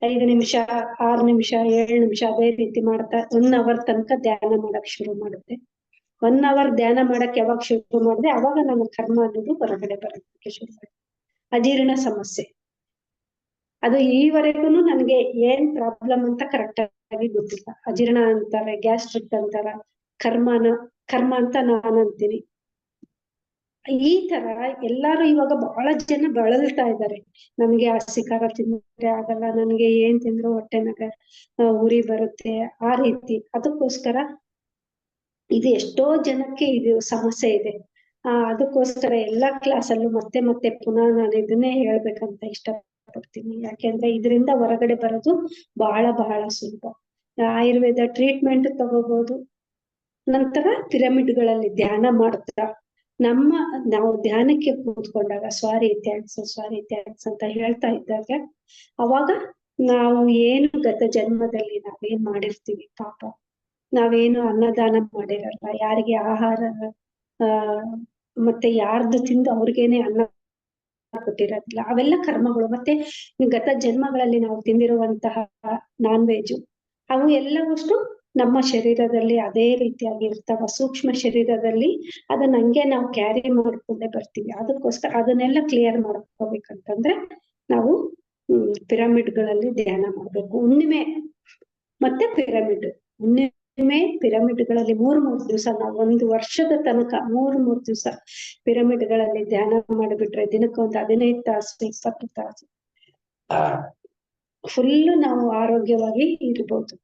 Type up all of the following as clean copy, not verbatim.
5 ನಿಮಿಷ, 6 ನಿಮಿಷ, 7 ನಿಮಿಷ ಅದೇ ರೀತಿ ಮಾಡ್ತಾ 1 ಅವರ್ ತನಕ ಧ್ಯಾನ ಮಾಡಕ್ ಶುರು ಮಾಡುತ್ತೆ. 1 ಅವರ್ ಧ್ಯಾನ ಮಾಡಕ್ ಯಾವಾಗ ಶುರು ಮಾಡಿದೆ ಅವಾಗ ನನ್ನ ಕರ್ಮ ಅನ್ನೋದು ಹೊರಗಡೆ ಬರೋದಕ್ಕೆ ಶುರು ಮಾಡಿದೆ. ಅಜೀರ್ಣ ಸಮಸ್ಯೆ ಅದು ಈವರೆಗೂ ನನ್ಗೆ ಏನ್ ಪ್ರಾಬ್ಲಮ್ ಅಂತ ಕರೆಕ್ಟ್ ಆಗಿ ಗೊತ್ತಿಲ್ಲ. ಅಜೀರ್ಣ ಅಂತಾರೆ, ಗ್ಯಾಸ್ಟ್ರಿಕ್ ಅಂತಾರ, ಕರ್ಮ ಅಂತ ನಾನು ಅಂತೀನಿ. ಈ ತರ ಎಲ್ಲಾರು ಇವಾಗ ಬಹಳ ಜನ ಬಳಲ್ತಾ ಇದ್ದಾರೆ. ನನ್ಗೆ ಹಸಿ ಖಾರ ತಿಂದ್ರೆ ಆಗಲ್ಲ, ನನ್ಗೆ ಏನ್ ತಿಂದ್ರು ಹೊಟ್ಟೆನಾಗ ಉರಿ ಬರುತ್ತೆ, ಆ ರೀತಿ. ಅದಕ್ಕೋಸ್ಕರ ಇದು ಎಷ್ಟೋ ಜನಕ್ಕೆ ಇದು ಸಮಸ್ಯೆ ಇದೆ. ಅದಕ್ಕೋಸ್ಕರ ಎಲ್ಲಾ ಕ್ಲಾಸಲ್ಲೂ ಮತ್ತೆ ಮತ್ತೆ ಪುನಃ ನಾನು ಇದನ್ನೇ ಹೇಳ್ಬೇಕಂತ ಇಷ್ಟಪಡ್ತೀನಿ. ಯಾಕೆಂದ್ರೆ ಇದರಿಂದ ಹೊರಗಡೆ ಬರೋದು ಬಹಳ ಸುಲಭ. ಆಯುರ್ವೇದ ಟ್ರೀಟ್ಮೆಂಟ್ ತಗೋಬಹುದು. ನಂತರ ಪಿರಮಿಡ್ಗಳಲ್ಲಿ ಧ್ಯಾನ ಮಾಡ್ತಾ ನಾವು ಧ್ಯಾನಕ್ಕೆ ಕೂತ್ಕೊಂಡಾಗ ಸ್ವಾರಿ ಥ್ಯಾಂಕ್ಸ್ ಅಂತ ಹೇಳ್ತಾ ಇದ್ದಾಗ ಅವಾಗ ನಾವು ಏನು ಗತ ಜನ್ಮದಲ್ಲಿ ನಾವೇನ್ ಮಾಡಿರ್ತೀವಿ, ಪಾಪ ನಾವೇನು ಅನ್ನದಾನ ಮಾಡಿರಲ್ಲ, ಯಾರಿಗೆ ಆಹಾರ ಮತ್ತೆ ಯಾರ್ದು ತಿಂದು ಅವ್ರಿಗೇನೆ ಅನ್ನ ಕೊಟ್ಟಿರೋದಿಲ್ಲ, ಅವೆಲ್ಲ ಕರ್ಮಗಳು. ಮತ್ತೆ ಗತ ಜನ್ಮಗಳಲ್ಲಿ ನಾವು ತಿಂದಿರುವಂತಹ ನಾನ್ ವೆಜ್ ಅವು ಎಲ್ಲವಷ್ಟು ನಮ್ಮ ಶರೀರದಲ್ಲಿ ಅದೇ ರೀತಿಯಾಗಿ ಇರ್ತಾವ. ಸೂಕ್ಷ್ಮ ಶರೀರದಲ್ಲಿ ಅದನ್ನ ಹಂಗೆ ನಾವು ಕ್ಯಾರಿ ಮಾಡ್ಕೊಂಡೇ ಬರ್ತೀವಿ. ಅದಕ್ಕೋಸ್ಕರ ಅದನ್ನೆಲ್ಲ ಕ್ಲಿಯರ್ ಮಾಡ್ಕೋಬೇಕಂತಂದ್ರೆ ನಾವು ಪಿರಮಿಡ್ಗಳಲ್ಲಿ ಧ್ಯಾನ ಮಾಡ್ಬೇಕು. ಹುಣ್ಣಿಮೆ ಮತ್ತೆ ಪಿರಮಿಡ್ಗಳಲ್ಲಿ 3 ದಿವಸ ನಾವು 1 ವರ್ಷದ ತನಕ 3 ದಿವಸ ಪಿರಮಿಡ್ಗಳಲ್ಲಿ ಧ್ಯಾನ ಮಾಡಿಬಿಟ್ರೆ ದಿನಕ್ಕೆ ಒಂದು 15 ತಾಸು 20 ತಾಸು ಫುಲ್ ನಾವು ಆರೋಗ್ಯವಾಗಿ ಇರ್ಬೋದು.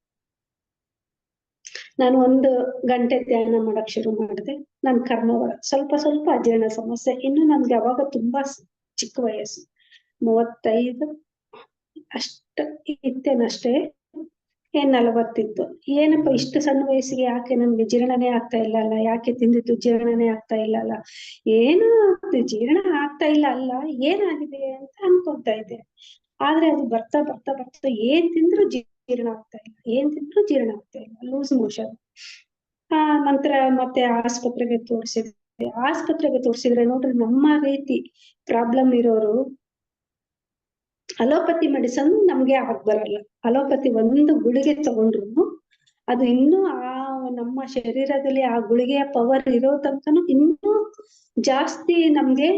ನಾನು 1 ಗಂಟೆ ಧ್ಯಾನ ಮಾಡಕ್ ಶುರು ಮಾಡಿದೆ. ನನ್ ಕರ್ಮಗಳ ಸ್ವಲ್ಪ ಅಜೀರ್ಣ ಸಮಸ್ಯೆ ಇನ್ನು ನನ್ಗೆ ಅವಾಗ ತುಂಬಾ ಚಿಕ್ಕ ವಯಸ್ಸು, 35 ಅಷ್ಟ ಇತ್ತೇನಷ್ಟೇ, 40 ಇತ್ತು. ಏನಪ್ಪ ಇಷ್ಟು ಸಣ್ಣ ವಯಸ್ಸಿಗೆ ಯಾಕೆ ನನ್ಗೆ ಜೀರ್ಣನೇ ಆಗ್ತಾ ಇಲ್ಲ ಅಲ್ಲ, ಯಾಕೆ ತಿಂದಿದ್ದು ಜೀರ್ಣನೇ ಆಗ್ತಾ ಇಲ್ಲ ಅಲ್ಲ, ಏನು ಜೀರ್ಣ ಆಗ್ತಾ ಇಲ್ಲ ಅಲ್ಲ, ಏನಾಗಿದೆ ಅಂತ ಅನ್ಕೊಂತಾ ಇದ್ದೆ. ಆದ್ರೆ ಅದು ಬರ್ತಾ ಏನ್ ತಿಂದ್ರು ಜೀರ್ಣ ಆಗ್ತಾ ಇಲ್ಲ, ಲೂಸ್ ಮೋಷನ್. ನಂತರ ಮತ್ತೆ ಆಸ್ಪತ್ರೆಗೆ ತೋರಿಸಿದ್ರೆ ನೋಡ್ರಿ, ನಮ್ಮ ರೀತಿ ಪ್ರಾಬ್ಲಮ್ ಇರೋರು ಅಲೋಪತಿ ಮೆಡಿಸನ್ ನಮ್ಗೆ ಬರಲ್ಲ. ಅಲೋಪತಿ 1 ಗುಳಿಗೆ ತಗೊಂಡ್ರು ಅದು ಇನ್ನೂ ನಮ್ಮ ಶರೀರದಲ್ಲಿ ಆ ಗುಳಿಗೆಯ ಪವರ್ ಇರೋ ತನಕನೂ ಇನ್ನೂ ಜಾಸ್ತಿ ನಮ್ಗೆ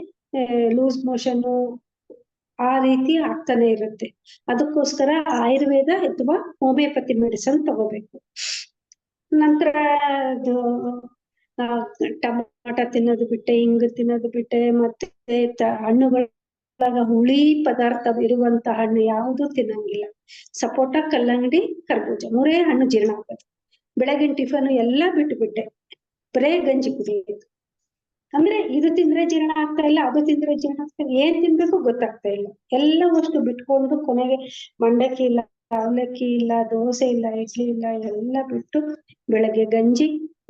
ಲೂಸ್ ಮೋಷನ್ ಆ ರೀತಿ ಆಗ್ತಾನೆ ಇರುತ್ತೆ. ಅದಕ್ಕೋಸ್ಕರ ಆಯುರ್ವೇದ ಅಥವಾ ಹೋಮಿಯೋಪತಿ ಮೆಡಿಸನ್ ತಗೋಬೇಕು. ನಂತರ ಟಮಾಟ ತಿನ್ನೋದು ಬಿಟ್ಟೆ, ಹಿಂಗು ತಿನ್ನೋದು ಬಿಟ್ಟೆ, ಮತ್ತೆ ಹಣ್ಣುಗಳ ಹುಳಿ ಪದಾರ್ಥ ಇರುವಂತ ಹಣ್ಣು ಯಾವುದು ತಿನ್ನಂಗಿಲ್ಲ. ಸಪೋಟ, ಕಲ್ಲಂಗಡಿ, ಕರ್ಬೂಜ 3 ಹಣ್ಣು ಜೀರ್ಣ ಆಗೋದು. ಬೆಳಗಿನ ಟಿಫನ್ ಎಲ್ಲಾ ಬಿಟ್ಟೆ ಬರೇ ಗಂಜಿ ಕುಡಿಯೋದು. ಅಂದ್ರೆ ಇದು ತಿಂದ್ರೆ ಜೀರ್ಣ ಆಗ್ತಾ ಇಲ್ಲ, ಅದು ತಿಂದ್ರೆ ಜೀರ್ಣ ಆಗ್ತಾ ಇಲ್ಲ, ಏನ್ ತಿನ್ಬೇಕು ಗೊತ್ತಾಗ್ತಾ ಇಲ್ಲ. ಎಲ್ಲವಷ್ಟು ಬಿಟ್ಕೊಂಡು ಕೊನೆಗೆ ಮಂಡಕ್ಕಿ ಇಲ್ಲ, ಅವಲಕ್ಕಿ ಇಲ್ಲ, ದೋಸೆ ಇಲ್ಲ, ಇಡ್ಲಿ ಇಲ್ಲ, ಎಲ್ಲ ಬಿಟ್ಟು ಬೆಳಗ್ಗೆ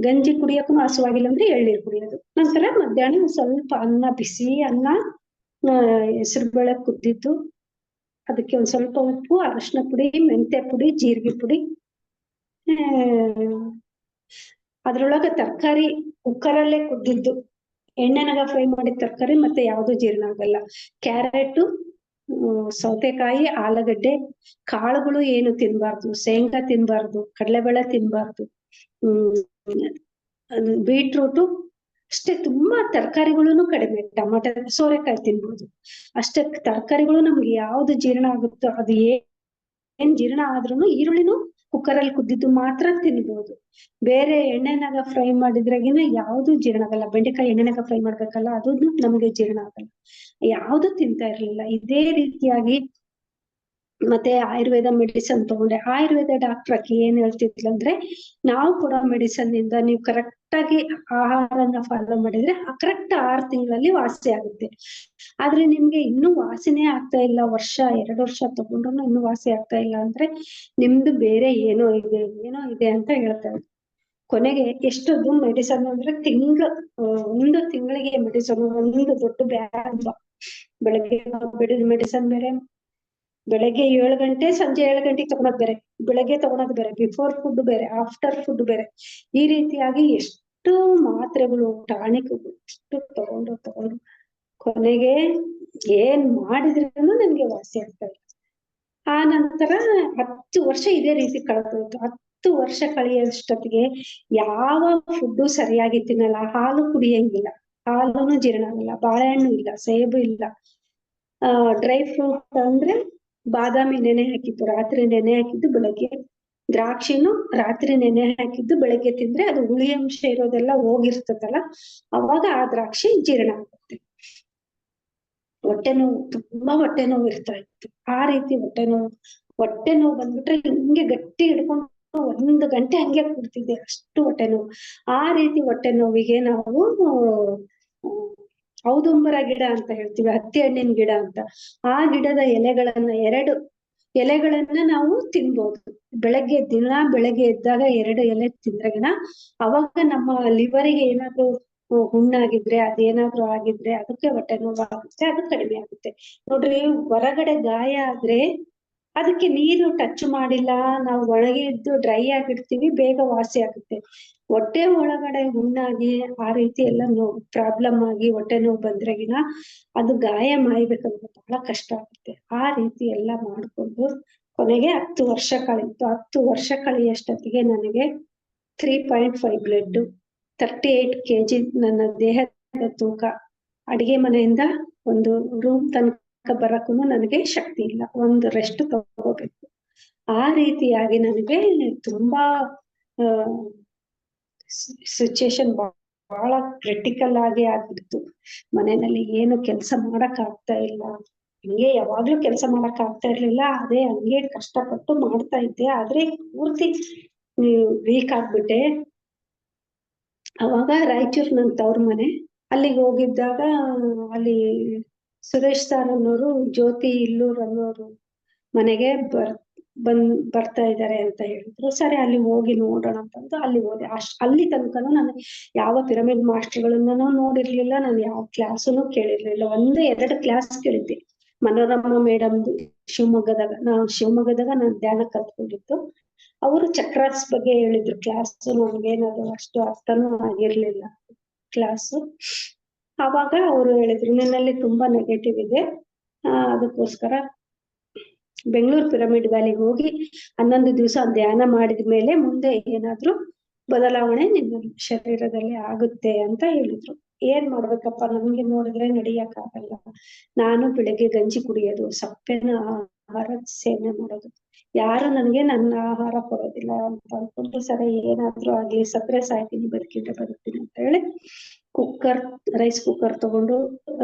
ಗಂಜಿ ಕುಡಿಯಕ್ಕೂ ಹಸುವಾಗಿಲ್ಲ ಅಂದ್ರೆ ಎಳ್ನೀರು ಕುಡಿಯೋದು. ನಂತರ ಮಧ್ಯಾಹ್ನ ಸ್ವಲ್ಪ ಅನ್ನ, ಬಿಸಿ ಅನ್ನ, ಹೆಸರು ಬೇಳೆ ಕುದ್ದಿದ್ದು, ಅದಕ್ಕೆ ಒಂದ್ ಸ್ವಲ್ಪ ಉಪ್ಪು, ಅರಶಿನ ಪುಡಿ, ಮೆಂತ್ಯ ಪುಡಿ, ಜೀರಿಗೆ ಪುಡಿ, ಅದ್ರೊಳಗೆ ತರಕಾರಿ ಕುಕ್ಕರಲ್ಲೇ ಕುದ್ದಿದ್ದು, ಎಣ್ಣೆನಾಗ ಫ್ರೈ ಮಾಡಿದ ತರಕಾರಿ ಮತ್ತೆ ಯಾವ್ದು ಜೀರ್ಣ ಆಗಲ್ಲ. ಕ್ಯಾರೆಟ್, ಸೌತೆಕಾಯಿ, ಆಲೂಗಡ್ಡೆ, ಕಾಳುಗಳು ಏನು ತಿನ್ಬಾರ್ದು, ಶೇಂಗಾ ತಿನ್ಬಾರ್ದು, ಕಡಲೆಬೇಳೆ ತಿನ್ಬಾರ್ದು, ಬೀಟ್ರೂಟು ಅಷ್ಟೇ. ತುಂಬಾ ತರಕಾರಿಗಳು ಕಡಿಮೆ, ಟಮಾಟೆ, ಸೋರೆಕಾಯಿ ತಿನ್ಬೋದು ಅಷ್ಟೇ. ತರಕಾರಿಗಳು ನಮ್ಗೆ ಯಾವ್ದು ಜೀರ್ಣ ಆಗುತ್ತೋ ಅದು ಏನ್ ಜೀರ್ಣ ಆದ್ರೂ ಈರುಳ್ಳಿನೂ ಕುಕ್ಕರಲ್ಲಿ ಕುದ್ದಿದ್ದು ಮಾತ್ರ ತಿನ್ಬೋದು. ಬೇರೆ ಎಣ್ಣೆನಾಗ ಫ್ರೈ ಮಾಡಿದ್ರಾಗಿನ ಯಾವ್ದು ಜೀರ್ಣ ಆಗಲ್ಲ. ಬೆಂಡೆಕಾಯಿ ಎಣ್ಣೆನಾಗ ಫ್ರೈ ಮಾಡ್ಬೇಕಲ್ಲ, ಅದು ನಮ್ಗೆ ಜೀರ್ಣ ಆಗಲ್ಲ. ಯಾವ್ದು ತಿಂತಾ ಇರ್ಲಿಲ್ಲ. ಇದೇ ರೀತಿಯಾಗಿ ಮತ್ತೆ ಆಯುರ್ವೇದ ಮೆಡಿಸನ್ ತಗೊಂಡೆ. ಆಯುರ್ವೇದ ಡಾಕ್ಟರ್ ಏನ್ ಹೇಳ್ತಿದ್ಲು ಅಂದ್ರೆ, ನಾವು ಕೊಡೋ ಮೆಡಿಸನ್ ಇಂದ ನೀವು ಕರೆಕ್ಟ್ ಆಗಿ ಆಹಾರನ ಫಾಲೋ ಮಾಡಿದ್ರೆ ಕರೆಕ್ಟ್ 6 ತಿಂಗಳಲ್ಲಿ ವಾಸಿ ಆಗುತ್ತೆ. ಆದ್ರೆ ನಿಮ್ಗೆ ಇನ್ನೂ ವಾಸಿನೇ ಆಗ್ತಾ ಇಲ್ಲ, 1-2 ವರ್ಷ ತಗೊಂಡ್ರು ಇನ್ನೂ ವಾಸಿ ಆಗ್ತಾ ಇಲ್ಲ ಅಂದ್ರೆ ನಿಮ್ದು ಬೇರೆ ಏನೋ ಇದೆ ಅಂತ ಹೇಳ್ತಾರೆ. ಕೊನೆಗೆ ಎಷ್ಟೊಂದು ಮೆಡಿಸನ್ ಅಂದ್ರೆ 1 ತಿಂಗಳಿಗೆ ಮೆಡಿಸನ್, 1 ದೊಡ್ಡ ಬ್ಯಾಗ್. ಬೆಳಗ್ಗೆ ಬಿಡಿದ ಮೆಡಿಸನ್ ಬೇರೆ, ಬೆಳಗ್ಗೆ 7 ಗಂಟೆ ಸಂಜೆ 7 ಗಂಟೆಗೆ ತಗೊಳೋದ್ ಬೇರೆ, ಬೆಳಗ್ಗೆ ತಗೊಳೋದ್ ಬೇರೆ, ಬಿಫೋರ್ ಫುಡ್ ಬೇರೆ, ಆಫ್ಟರ್ ಫುಡ್ ಬೇರೆ. ಈ ರೀತಿಯಾಗಿ ಎಷ್ಟು ಮಾತ್ರೆಗಳು, ಟಾನಿಕ್ಗಳು ಎಷ್ಟು ತಗೊಂಡು ಕೊನೆಗೆ ಏನ್ ಮಾಡಿದ್ರೂ ನನ್ಗೆ ವಾಸಿ ಆಗ್ತಾ ಇಲ್ಲ. ಆ ನಂತರ 10 ವರ್ಷ ಇದೇ ರೀತಿ ಕಳೆದೋಯ್ತು. 10 ವರ್ಷ ಕಳೆಯೋಷ್ಟೊತ್ತಿಗೆ ಯಾವ ಫುಡ್ಡು ಸರಿಯಾಗಿ ತಿನ್ನಲ್ಲ, ಹಾಲು ಕುಡಿಯಂಗಿಲ್ಲ, ಹಾಲುನು ಜೀರ್ಣ ಆಗಲ್ಲ, ಬಾಳೆಹಣ್ಣು ಇಲ್ಲ, ಸೇಬು ಇಲ್ಲ, ಡ್ರೈ ಫ್ರೂಟ್ ಅಂದ್ರೆ ಬಾದಾಮಿ ನೆನೆ ಹಾಕಿದ್ದು ರಾತ್ರಿ ನೆನೆ ಹಾಕಿದ್ದು ಬೆಳಗ್ಗೆ, ದ್ರಾಕ್ಷಿನೂ ರಾತ್ರಿ ನೆನೆ ಹಾಕಿದ್ದು ಬೆಳಗ್ಗೆ ತಿಂದ್ರೆ ಅದು ಹುಳಿ ಅಂಶ ಇರೋದೆಲ್ಲ ಹೋಗಿರ್ತದಲ್ಲ, ಅವಾಗ ಆ ದ್ರಾಕ್ಷಿ ಜೀರ್ಣ ಆಗುತ್ತೆ. ಹೊಟ್ಟೆ ನೋವು, ತುಂಬಾ ಹೊಟ್ಟೆ ನೋವು ಇರ್ತಾ ಇತ್ತು. ಆ ರೀತಿ ಹೊಟ್ಟೆ ನೋವು ಬಂದ್ಬಿಟ್ರೆ ಹಿಂಗೆ ಗಟ್ಟಿ ಹಿಡ್ಕೊಂಡು 1 ಗಂಟೆ ಹಂಗೆ ಕೂಡ್ತಿದ್ದೆ, ಅಷ್ಟು ಹೊಟ್ಟೆ ನೋವು. ಆ ರೀತಿ ಹೊಟ್ಟೆ ನೋವಿಗೆ ನಾವು ಔದುಂಬರ ಗಿಡ ಅಂತ ಹೇಳ್ತೀವಿ, ಹತ್ತಿ ಹಣ್ಣಿನ ಗಿಡ ಅಂತ. ಆ ಗಿಡದ ಎಲೆಗಳನ್ನ 2 ಎಲೆಗಳನ್ನ ನಾವು ತಿನ್ಬೋದು. ಬೆಳಗ್ಗೆ ಎದ್ದಾಗ 2 ಎಲೆ ತಿಂದ್ರೆಗಿನ ಅವಾಗ ನಮ್ಮ ಲಿವರಿಗೆ ಏನಾದ್ರು ಹುಣ್ಣಾಗಿದ್ರೆ, ಅದೇನಾದ್ರು ಆಗಿದ್ರೆ ಅದಕ್ಕೆ ಹೊಟ್ಟೆ ನೋವು ಆಗುತ್ತೆ, ಅದು ಕಡಿಮೆ ಆಗುತ್ತೆ. ನೋಡ್ರಿ, ಹೊರಗಡೆ ಗಾಯ ಆದ್ರೆ ಅದಕ್ಕೆ ನೀರು ಟಚ್ ಮಾಡಿಲ್ಲ, ನಾವು ಒಣಗಿದ್ದು ಡ್ರೈ ಆಗಿರ್ತೀವಿ, ಬೇಗ ವಾಸಿ ಆಗುತ್ತೆ. ಹೊಟ್ಟೆ ಒಳಗಡೆ ಹುಣ್ಣಾಗಿ ಆ ರೀತಿ ಎಲ್ಲ ಪ್ರಾಬ್ಲಮ್ ಆಗಿ ಹೊಟ್ಟೆ ನೋವು ಬಂದ್ರೆಗಿನ ಅದು ಗಾಯ ಮಾಯ್ಬೇಕಂದ್ರೆ ಬಹಳ ಕಷ್ಟ ಆಗುತ್ತೆ. ಆ ರೀತಿ ಎಲ್ಲ ಮಾಡ್ಕೊಂಡು ಕೊನೆಗೆ 10 ವರ್ಷ ಕಳೀತು. 10 ವರ್ಷ ಕಳೆಯಷ್ಟೊತ್ತಿಗೆ ನನಗೆ 3.5 ಬ್ಲಡ್, 38 kg ನನ್ನ ದೇಹದ ತೂಕ. ಅಡಿಗೆ ಮನೆಯಿಂದ ಒಂದು ರೂಮ್ ತನಕ ಬರಕ್ಕೂ ನನಗೆ ಶಕ್ತಿ ಇಲ್ಲ, ಒಂದು ರೆಸ್ಟ್ ತಗೋಬೇಕು. ಆ ರೀತಿಯಾಗಿ ನನಗೆ ತುಂಬಾ ಸಿಚುಯೇಷನ್ ಬಹಳ ಕ್ರಿಟಿಕಲ್ ಆಗಿ ಆಗ್ಬಿಡ್ತು. ಮನೆಯಲ್ಲಿ ಏನು ಕೆಲಸ ಮಾಡಕ್ ಆಗ್ತಾ ಇಲ್ಲ, ಹಂಗೆ ಯಾವಾಗ್ಲೂ ಕೆಲಸ ಮಾಡಕ್ ಆಗ್ತಾ ಇರ್ಲಿಲ್ಲ. ಅದೇ ಹಂಗೆ ಕಷ್ಟಪಟ್ಟು ಮಾಡ್ತಾ ಇದ್ದೆ, ಆದ್ರೆ ಪೂರ್ತಿ ವೀಕ್ ಆಗ್ಬಿಟ್ಟೆ. ಅವಾಗ ರಾಯಚೂರ್ ನನ್ ತವ್ರ ಮನೆ, ಅಲ್ಲಿಗೆ ಹೋಗಿದ್ದಾಗ ಅಲ್ಲಿ ಸುರೇಶ್ ಸರ್ ಅನ್ನೋರು ಜ್ಯೋತಿ ಇಲ್ಲೂರ್ ಅನ್ನೋರು ಮನೆಗೆ ಬರ್ತಾ ಇದ್ದಾರೆ ಅಂತ ಹೇಳಿದ್ರು. ಸರಿ, ಅಲ್ಲಿ ಹೋಗಿ ನೋಡೋಣ ಅಂತಂದು ಅಲ್ಲಿ ಹೋದೆ. ಅಲ್ಲಿ ತನಕನು ನಾನು ಯಾವ ಪಿರಮಿಡ್ ಮಾಸ್ಟರ್ಗಳನ್ನ ನೋಡಿರ್ಲಿಲ್ಲ, ನಾನು ಯಾವ ಕ್ಲಾಸುನು ಕೇಳಿರ್ಲಿಲ್ಲ. 1-2 ಕ್ಲಾಸ್ ಕೇಳಿದ್ದೆ. ಮನೋರಮ ಮೇಡಮ್ ಶಿವಮೊಗ್ಗದಾಗ ನಾನು ಧ್ಯಾನ ಕಲ್ತ್ಕೊಂಡಿದ್ದು. ಅವರು ಚಕ್ರಾಸ್ ಬಗ್ಗೆ ಹೇಳಿದ್ರು ಕ್ಲಾಸ್, ನನ್ಗೇನದು ಅಷ್ಟು ಅರ್ಥನೂ ಆಗಿರ್ಲಿಲ್ಲ ಕ್ಲಾಸು. ಅವಾಗ ಅವರು ಹೇಳಿದ್ರು, ನಿನ್ನಲ್ಲಿ ತುಂಬಾ ನೆಗೆಟಿವ್ ಇದೆ, ಅದಕ್ಕೋಸ್ಕರ ಬೆಂಗಳೂರು ಪಿರಮಿಡ್ ವ್ಯಾಲಿಗೆ ಹೋಗಿ 11 ದಿವಸ ಧ್ಯಾನ ಮಾಡಿದ್ಮೇಲೆ ಮುಂದೆ ಏನಾದ್ರು ಬದಲಾವಣೆ ನಿನ್ನ ಶರೀರದಲ್ಲಿ ಆಗುತ್ತೆ ಅಂತ ಹೇಳಿದ್ರು. ಏನ್ ಮಾಡ್ಬೇಕಪ್ಪ, ನಮ್ಗೆ ನೋಡಿದ್ರೆ ನಡಿಯಕ್ ಆಗಲ್ಲ. ನಾನು ಬೆಳಗ್ಗೆ ಗಂಜಿ ಕುಡಿಯೋದು, ಸಪ್ಪೆನ ಆಹಾರ ಸೇವನೆ ಮಾಡೋದು, ಯಾರು ನನ್ಗೆ ನನ್ನ ಆಹಾರ ಕೊಡೋದಿಲ್ಲ ಅಂತ ಅನ್ಕೊಂಡು, ಸರಿ ಏನಾದ್ರು ಆಗ್ಲಿ, ಸತ್ರೆ ಸಾಯ್ತೀನಿ, ಬದುಕಿದ್ರೆ ಬದುಕ್ತೀನಿ ಅಂತ ಹೇಳಿ ರೈಸ್ ಕುಕ್ಕರ್ ತಗೊಂಡು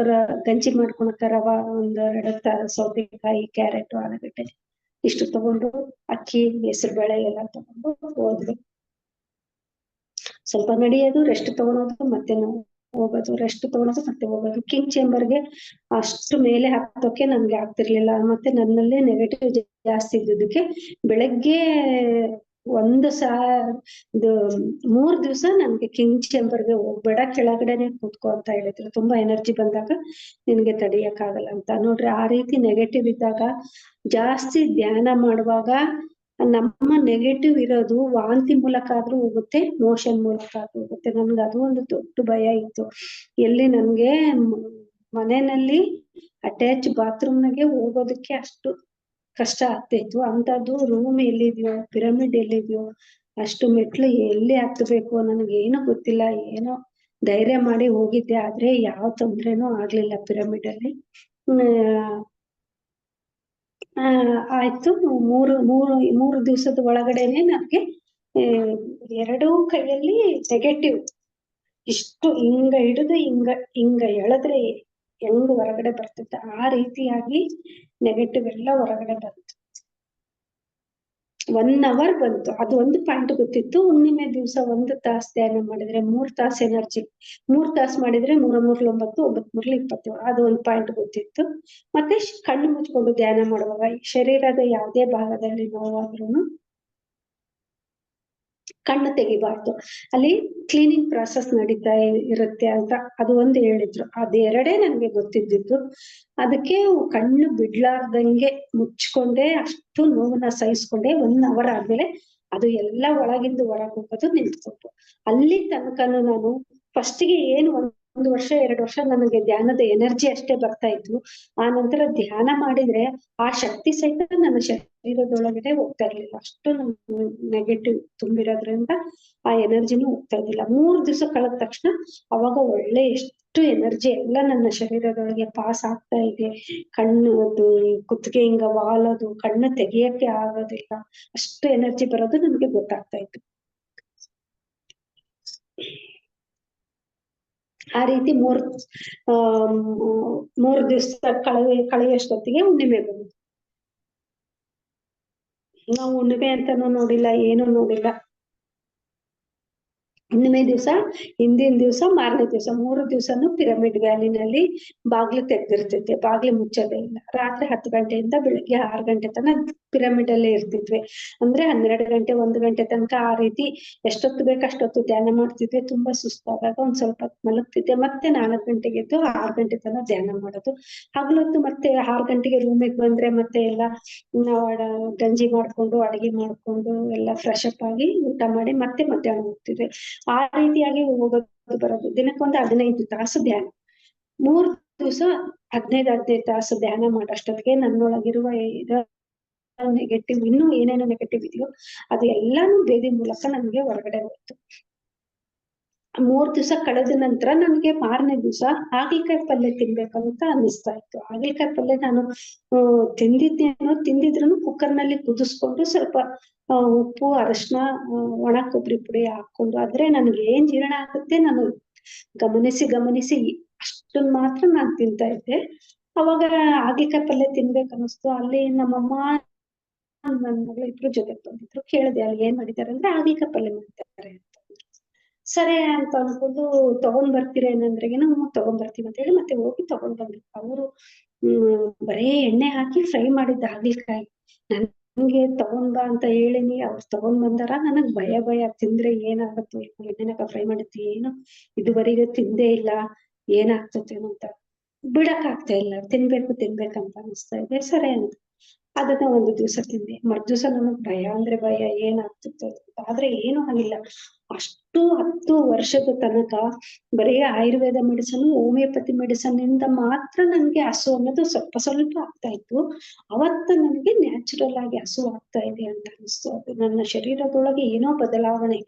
ಗಂಜಿ ಮಾಡ್ಕೊಳಕ ರವಾ 1-2 ಸೌತೆಕಾಯಿ, ಕ್ಯಾರೆಟ್, ಆಲೂಗಡ್ಡೆ ಇಷ್ಟು ತಗೊಂಡು, ಅಕ್ಕಿ, ಹೆಸರು ಬೇಳೆ ಎಲ್ಲ ತಗೊಂಡು ಹೋದ್ವಿ. ಸ್ವಲ್ಪ ನಡೆಯೋದು, ರೆಸ್ಟ್ ತಗೊಳೋದು, ಮತ್ತೆ ಹೋಗೋದು, ರೆಸ್ಟ್ ತಗೊಳೋದು, ಮತ್ತೆ ಹೋಗೋದು. ಕಿಂಗ್ ಚೇಂಬರ್ಗೆ ಅಷ್ಟು ಮೇಲೆ ಹತ್ತೋಕೆ ನನ್ಗೆ ಆಗ್ತಿರ್ಲಿಲ್ಲ. ಮತ್ತೆ ನನ್ನಲ್ಲಿ ನೆಗೆಟಿವ್ ಜಾಸ್ತಿ ಇದ್ದಿದ್ದಕ್ಕೆ ಬೆಳಗ್ಗೆ 3 ದಿವಸ ನನ್ಗೆ ಕಿಂಗ್ ಚೇಂಬರ್ಗೆ ಹೋಗ್ಬೇಡ, ಕೆಳಗಡೆನೆ ಕೂತ್ಕೋ ಅಂತ ಹೇಳಿದ್ರು. ತುಂಬಾ ಎನರ್ಜಿ ಬಂದಾಗ ನಿನ್ಗೆ ತಡಿಯಕ್ ಆಗಲ್ಲ ಅಂತ. ನೋಡ್ರಿ, ಆ ರೀತಿ ನೆಗೆಟಿವ್ ಇದ್ದಾಗ ಜಾಸ್ತಿ ಧ್ಯಾನ ಮಾಡುವಾಗ ನಮ್ಮ ನೆಗೆಟಿವ್ ಇರೋದು ವಾಂತಿ ಮೂಲಕ ಆದ್ರೂ ಹೋಗುತ್ತೆ, ಮೋಷನ್ ಮೂಲಕ ಆದ್ರೂ ಹೋಗುತ್ತೆ. ನನ್ಗೆ ಅದು ಒಂದು ದೊಡ್ಡ ಭಯ ಇತ್ತು. ಎಲ್ಲಿ ನನ್ಗೆ ಮನೆಯಲ್ಲಿ ಅಟ್ಯಾಚ್ ಬಾತ್ರೂಮ್ನಾಗೆ ಹೋಗೋದಕ್ಕೆ ಅಷ್ಟು ಕಷ್ಟ ಆಗ್ತಿತ್ತು. ಅಂತದ್ದು ರೂಮ್ ಎಲ್ಲಿದ್ಯೋ, ಪಿರಮಿಡ್ ಎಲ್ಲಿದ್ಯೋ, ಅಷ್ಟು ಮೆಟ್ಲು ಎಲ್ಲಿ ಹತ್ತಬೇಕು ನನಗೆ ಏನು ಗೊತ್ತಿಲ್ಲ. ಏನೋ ಧೈರ್ಯ ಮಾಡಿ ಹೋಗಿದ್ದೆ, ಆದ್ರೆ ಯಾವ ತೊಂದ್ರೆನೂ ಆಗ್ಲಿಲ್ಲ ಪಿರಮಿಡ್ ಅಲ್ಲಿ. ಆಯ್ತು. 3 ದಿವಸದ ಒಳಗಡೆನೆ ನನ್ಗೆ 2 ಕೈಯಲ್ಲಿ ನೆಗೆಟಿವ್ ಇಷ್ಟು ಹಿಂಗ ಹಿಡಿದು ಹಿಂಗ ಎಳೆದ್ರೆ ಹೆಂಗ್ ಹೊರಗಡೆ ಬರ್ತಿತ್ತು, ಆ ರೀತಿಯಾಗಿ ನೆಗೆಟಿವ್ ಎಲ್ಲ ಹೊರಗಡೆ ಬಂತು. 1 hour ಬಂತು. ಅದು ಒಂದು ಪಾಯಿಂಟ್ ಗೊತ್ತಿತ್ತು. ಹುಣ್ಣಿಮೆ ದಿವಸ 1 ತಾಸು ಧ್ಯಾನ ಮಾಡಿದ್ರೆ 3 ತಾಸು ಎನರ್ಜಿ, 3 ತಾಸು ಮಾಡಿದ್ರೆ 3 3 9 9 3 27, ಅದು ಒಂದು ಪಾಯಿಂಟ್ ಗೊತ್ತಿತ್ತು. ಮತ್ತೆ ಕಣ್ಣು ಮುಚ್ಕೊಂಡು ಧ್ಯಾನ ಮಾಡುವಾಗ ಶರೀರದ ಯಾವುದೇ ಭಾಗದಲ್ಲಿ ನೋವಾದ್ರೂ ಕಣ್ಣು ತೆಗಿಬಾರ್ದು, ಅಲ್ಲಿ ಕ್ಲೀನಿಂಗ್ ಪ್ರಾಸೆಸ್ ನಡೀತಾ ಇರುತ್ತೆ ಅಂತ ಅದು ಒಂದು ಹೇಳಿದ್ರು. ಅದೆರಡೇ ನನ್ಗೆ ಗೊತ್ತಿದ್ದಿದ್ದು. ಅದಕ್ಕೆ ಕಣ್ಣು ಬಿಡ್ಲಾರ್ದಂಗೆ ಮುಚ್ಕೊಂಡೆ, ಅಷ್ಟು ನೋವನ್ನ ಸಹಿಸ್ಕೊಂಡೆ. 1 hour ಆದ್ಮೇಲೆ ಅದು ಎಲ್ಲ ಒಳಗಿಂದ ಹೊರಗೆ ಹೋಗೋದು ನಿಂತ್ಕೊಂಡು, ಅಲ್ಲಿ ತನಕನು ನಾನು ಫಸ್ಟಿಗೆ ಏನು ಒಂದು ವರ್ಷ 2 ವರ್ಷ ನನಗೆ ಧ್ಯಾನದ ಎನರ್ಜಿ ಅಷ್ಟೇ ಬರ್ತಾ ಇತ್ತು. ಆ ನಂತರ ಧ್ಯಾನ ಮಾಡಿದ್ರೆ ಆ ಶಕ್ತಿ ಸಹಿತ ನನ್ನ ಶರೀರದೊಳಗಡೆ ಹೋಗ್ತಾ ಇರ್ಲಿಲ್ಲ. ಅಷ್ಟು ನೆಗೆಟಿವ್ ತುಂಬಿರೋದ್ರಿಂದ ಆ ಎನರ್ಜಿನೂ ಹೋಗ್ತಾ ಇರ್ಲಿಲ್ಲ. 3 ದಿವಸ ಕಳೆದ ತಕ್ಷಣ ಅವಾಗ ಒಳ್ಳೆ ಎಷ್ಟು ಎನರ್ಜಿ ಎಲ್ಲ ನನ್ನ ಶರೀರದೊಳಗೆ ಪಾಸ್ ಆಗ್ತಾ ಇದೆ. ಕಣ್ಣು ಕುತ್ತಿಗೆ ಹಿಂಗ ವಾಲೋದು, ಕಣ್ಣು ತೆಗಿಯಕ್ಕೆ ಆಗೋದಿಲ್ಲ, ಅಷ್ಟು ಎನರ್ಜಿ ಬರೋದು ನನ್ಗೆ ಗೊತ್ತಾಗ್ತಾ ಇತ್ತು. ಆ ರೀತಿ 3 ದಿವಸ ಕಳೆಯಷ್ಟೊತ್ತಿಗೆ ಹುಣ್ಣಿಮೆ ಬಂತು. ನಾವು ಹುಣ್ಣಿಮೆ ಅಂತಾನು ನೋಡಿಲ್ಲ, ಏನು ನೋಡಿಲ್ಲ. ಹುಣ್ಣಿಮೆ ದಿವಸ, ಹಿಂದಿನ ದಿವಸ, ಮಾರನೇ ದಿವಸ 3 ದಿವಸನು ಪಿರಮಿಡ್ ವ್ಯಾಲಿನಲ್ಲಿ ಬಾಗ್ಲು ತೆಗ್ದಿರ್ತೈತೆ, ಬಾಗ್ಲು ಮುಚ್ಚೋದೇ ಇಲ್ಲ. ರಾತ್ರಿ 10 ಗಂಟೆಯಿಂದ ಬೆಳಿಗ್ಗೆ 6 ಗಂಟೆ ತನಕ ಪಿರಮಿಡ್ ಅಲ್ಲೇ ಇರ್ತಿದ್ವಿ. ಅಂದ್ರೆ 12 ಗಂಟೆ 1 ಗಂಟೆ ತನಕ ಆ ರೀತಿ ಎಷ್ಟೊತ್ತು ಬೇಕು ಅಷ್ಟೊತ್ತು ಧ್ಯಾನ ಮಾಡ್ತಿದ್ವಿ. ತುಂಬಾ ಸುಸ್ತಾದಾಗ ಒಂದ್ ಸ್ವಲ್ಪ ಮಲಗ್ತಿದ್ದೆ, ಮತ್ತೆ 4 ಗಂಟೆಗೆ ಎದ್ದು 6 ಗಂಟೆ ತನಕ ಧ್ಯಾನ ಮಾಡೋದು. ಹಗಲೊತ್ತು ಮತ್ತೆ 6 ಗಂಟೆಗೆ ರೂಮಿಗೆ ಬಂದ್ರೆ ಮತ್ತೆ ಎಲ್ಲ ಗಂಜಿ ಮಾಡ್ಕೊಂಡು, ಅಡಿಗೆ ಮಾಡ್ಕೊಂಡು ಎಲ್ಲ ಫ್ರೆಶ್ ಅಪ್ ಆಗಿ ಊಟ ಮಾಡಿ ಮತ್ತೆ ಮಧ್ಯಾಹ್ನ ಹೋಗ್ತಿದ್ವಿ. ಆ ರೀತಿಯಾಗಿ ಹೋಗೋದು ಬರೋದು. ದಿನಕ್ಕೊಂದು 15 ತಾಸು ಧ್ಯಾನ. 3 ದಿವಸ 15 ತಾಸು ಧ್ಯಾನ ಮಾಡೋಷ್ಟೊತ್ತಿಗೆ ನನ್ನೊಳಗಿರುವ ನೆಗೆಟಿವ್, ಇನ್ನೂ ಏನೇನೋ ನೆಗೆಟಿವ್ ಇದೆಯೋ ಅದು ಎಲ್ಲಾನು ಬೇದಿ ಮೂಲಕ ನನ್ಗೆ ಹೊರಗಡೆ ಹೋಯ್ತು. 3 ದಿವಸ ಕಳೆದ ನಂತರ ನನ್ಗೆ 4ನೇ ದಿವಸ ಹಾಗಲಕಾಯಿ ಪಲ್ಯ ತಿನ್ಬೇಕಂತ ಅನ್ನಿಸ್ತಾ ಇತ್ತು. ಹಾಗಲಕಾಯಿ ಪಲ್ಯ ನಾನು ತಿಂದಿದ್ರು ಕುಕ್ಕರ್ ನಲ್ಲಿ ಕುದಿಸ್ಕೊಂಡು ಸ್ವಲ್ಪ ಉಪ್ಪು, ಅರಶಿನ, ಒಣ ಕೊಬ್ಬರಿ ಪುಡಿ ಹಾಕೊಂಡು, ಆದ್ರೆ ನನ್ಗೆ ಏನ್ ಜೀರ್ಣ ಆಗುತ್ತೆ ನಾನು ಗಮನಿಸಿ ಅಷ್ಟನ್ ಮಾತ್ರ ನಾನ್ ತಿಂತಾ ಇದ್ದೆ. ಅವಾಗ ಹಾಗಲಕಾಯಿ ಪಲ್ಯ ತಿನ್ಬೇಕನ್ನಿಸ್ತು. ಅಲ್ಲಿ ನಮ್ಮಮ್ಮ ನನ್ ಮಗಳು ಇಬ್ರು ಜೊತೆಗ್ ಬಂದಿದ್ರು. ಕೇಳಿದೆ ಅಲ್ಲಿ ಏನ್ ಮಾಡಿದಾರೆ ಅಂದ್ರೆ ಹಾಗಲಕಾಯಿ ಪಲ್ಯ ಮಾಡ್ತಾರೆ ಅಂತ. ಸರಿ ಅಂತ ಅನ್ಕೊಂಡು ತಗೊಂಡ್ ಬರ್ತೀರ ಏನಂದ್ರೆಗೇನು ತಗೊಂಡ್ ಬರ್ತೀವಿ ಅಂತ ಹೇಳಿ ಮತ್ತೆ ಹೋಗಿ ತಗೊಂಡ್ ಬಂದ್ರು. ಅವರು ಬರೇ ಎಣ್ಣೆ ಹಾಕಿ ಫ್ರೈ ಮಾಡಿದ್ದ ಹಾಗಲಕಾಯಿ. ನನ್ಗೆ ತಗೊಂಡ್ ಬಾ ಅಂತ ಹೇಳಿನಿ, ಅವ್ರು ತಗೊಂಡ್ ಬಂದಾರ. ನನಗ್ ಭಯ ತಿಂದ್ರೆ ಏನಾಗತ್ತೋ, ಎಣ್ಣೆನಾಗ ಫ್ರೈ ಮಾಡಿದ್ದೆ ಏನು ಇದುವರೆಗೆ ತಿಂದೇ ಇಲ್ಲ, ಏನಾಗ್ತತೇನೋ ಅಂತ. ಬಿಡಕ್ ಆಗ್ತಾ ಇಲ್ಲ, ತಿನ್ಬೇಕಂತ ಅನಿಸ್ತಾ ಇದೆ. ಸರಿ ಅಂತ ಅದನ್ನ ಒಂದು ದಿವಸ ತಿಂದೆ. ಮರ್ದಿವ್ಸ ನನಗ್ ಭಯ ಅಂದ್ರೆ ಭಯ, ಏನಾಗ್ತಿತ್ತು ಆದ್ರೆ ಏನು ಆಗಿಲ್ಲ. ಅಷ್ಟು 10 ವರ್ಷದ ತನಕ ಬರೀ ಆಯುರ್ವೇದ ಮೆಡಿಸನ್, ಹೋಮಿಯೋಪತಿ ಮೆಡಿಸನ್ ಇಂದ ಮಾತ್ರ ನನ್ಗೆ ಹಸು ಅನ್ನೋದು ಸ್ವಲ್ಪ ಆಗ್ತಾ ಇತ್ತು. ಅವತ್ತ ನನಗೆ ನ್ಯಾಚುರಲ್ ಆಗಿ ಹಸು ಆಗ್ತಾ ಇದೆ ಅಂತ ಅನಿಸ್ತು. ಅದು ನನ್ನ ಶರೀರದೊಳಗೆ ಏನೋ ಬದಲಾವಣೆ.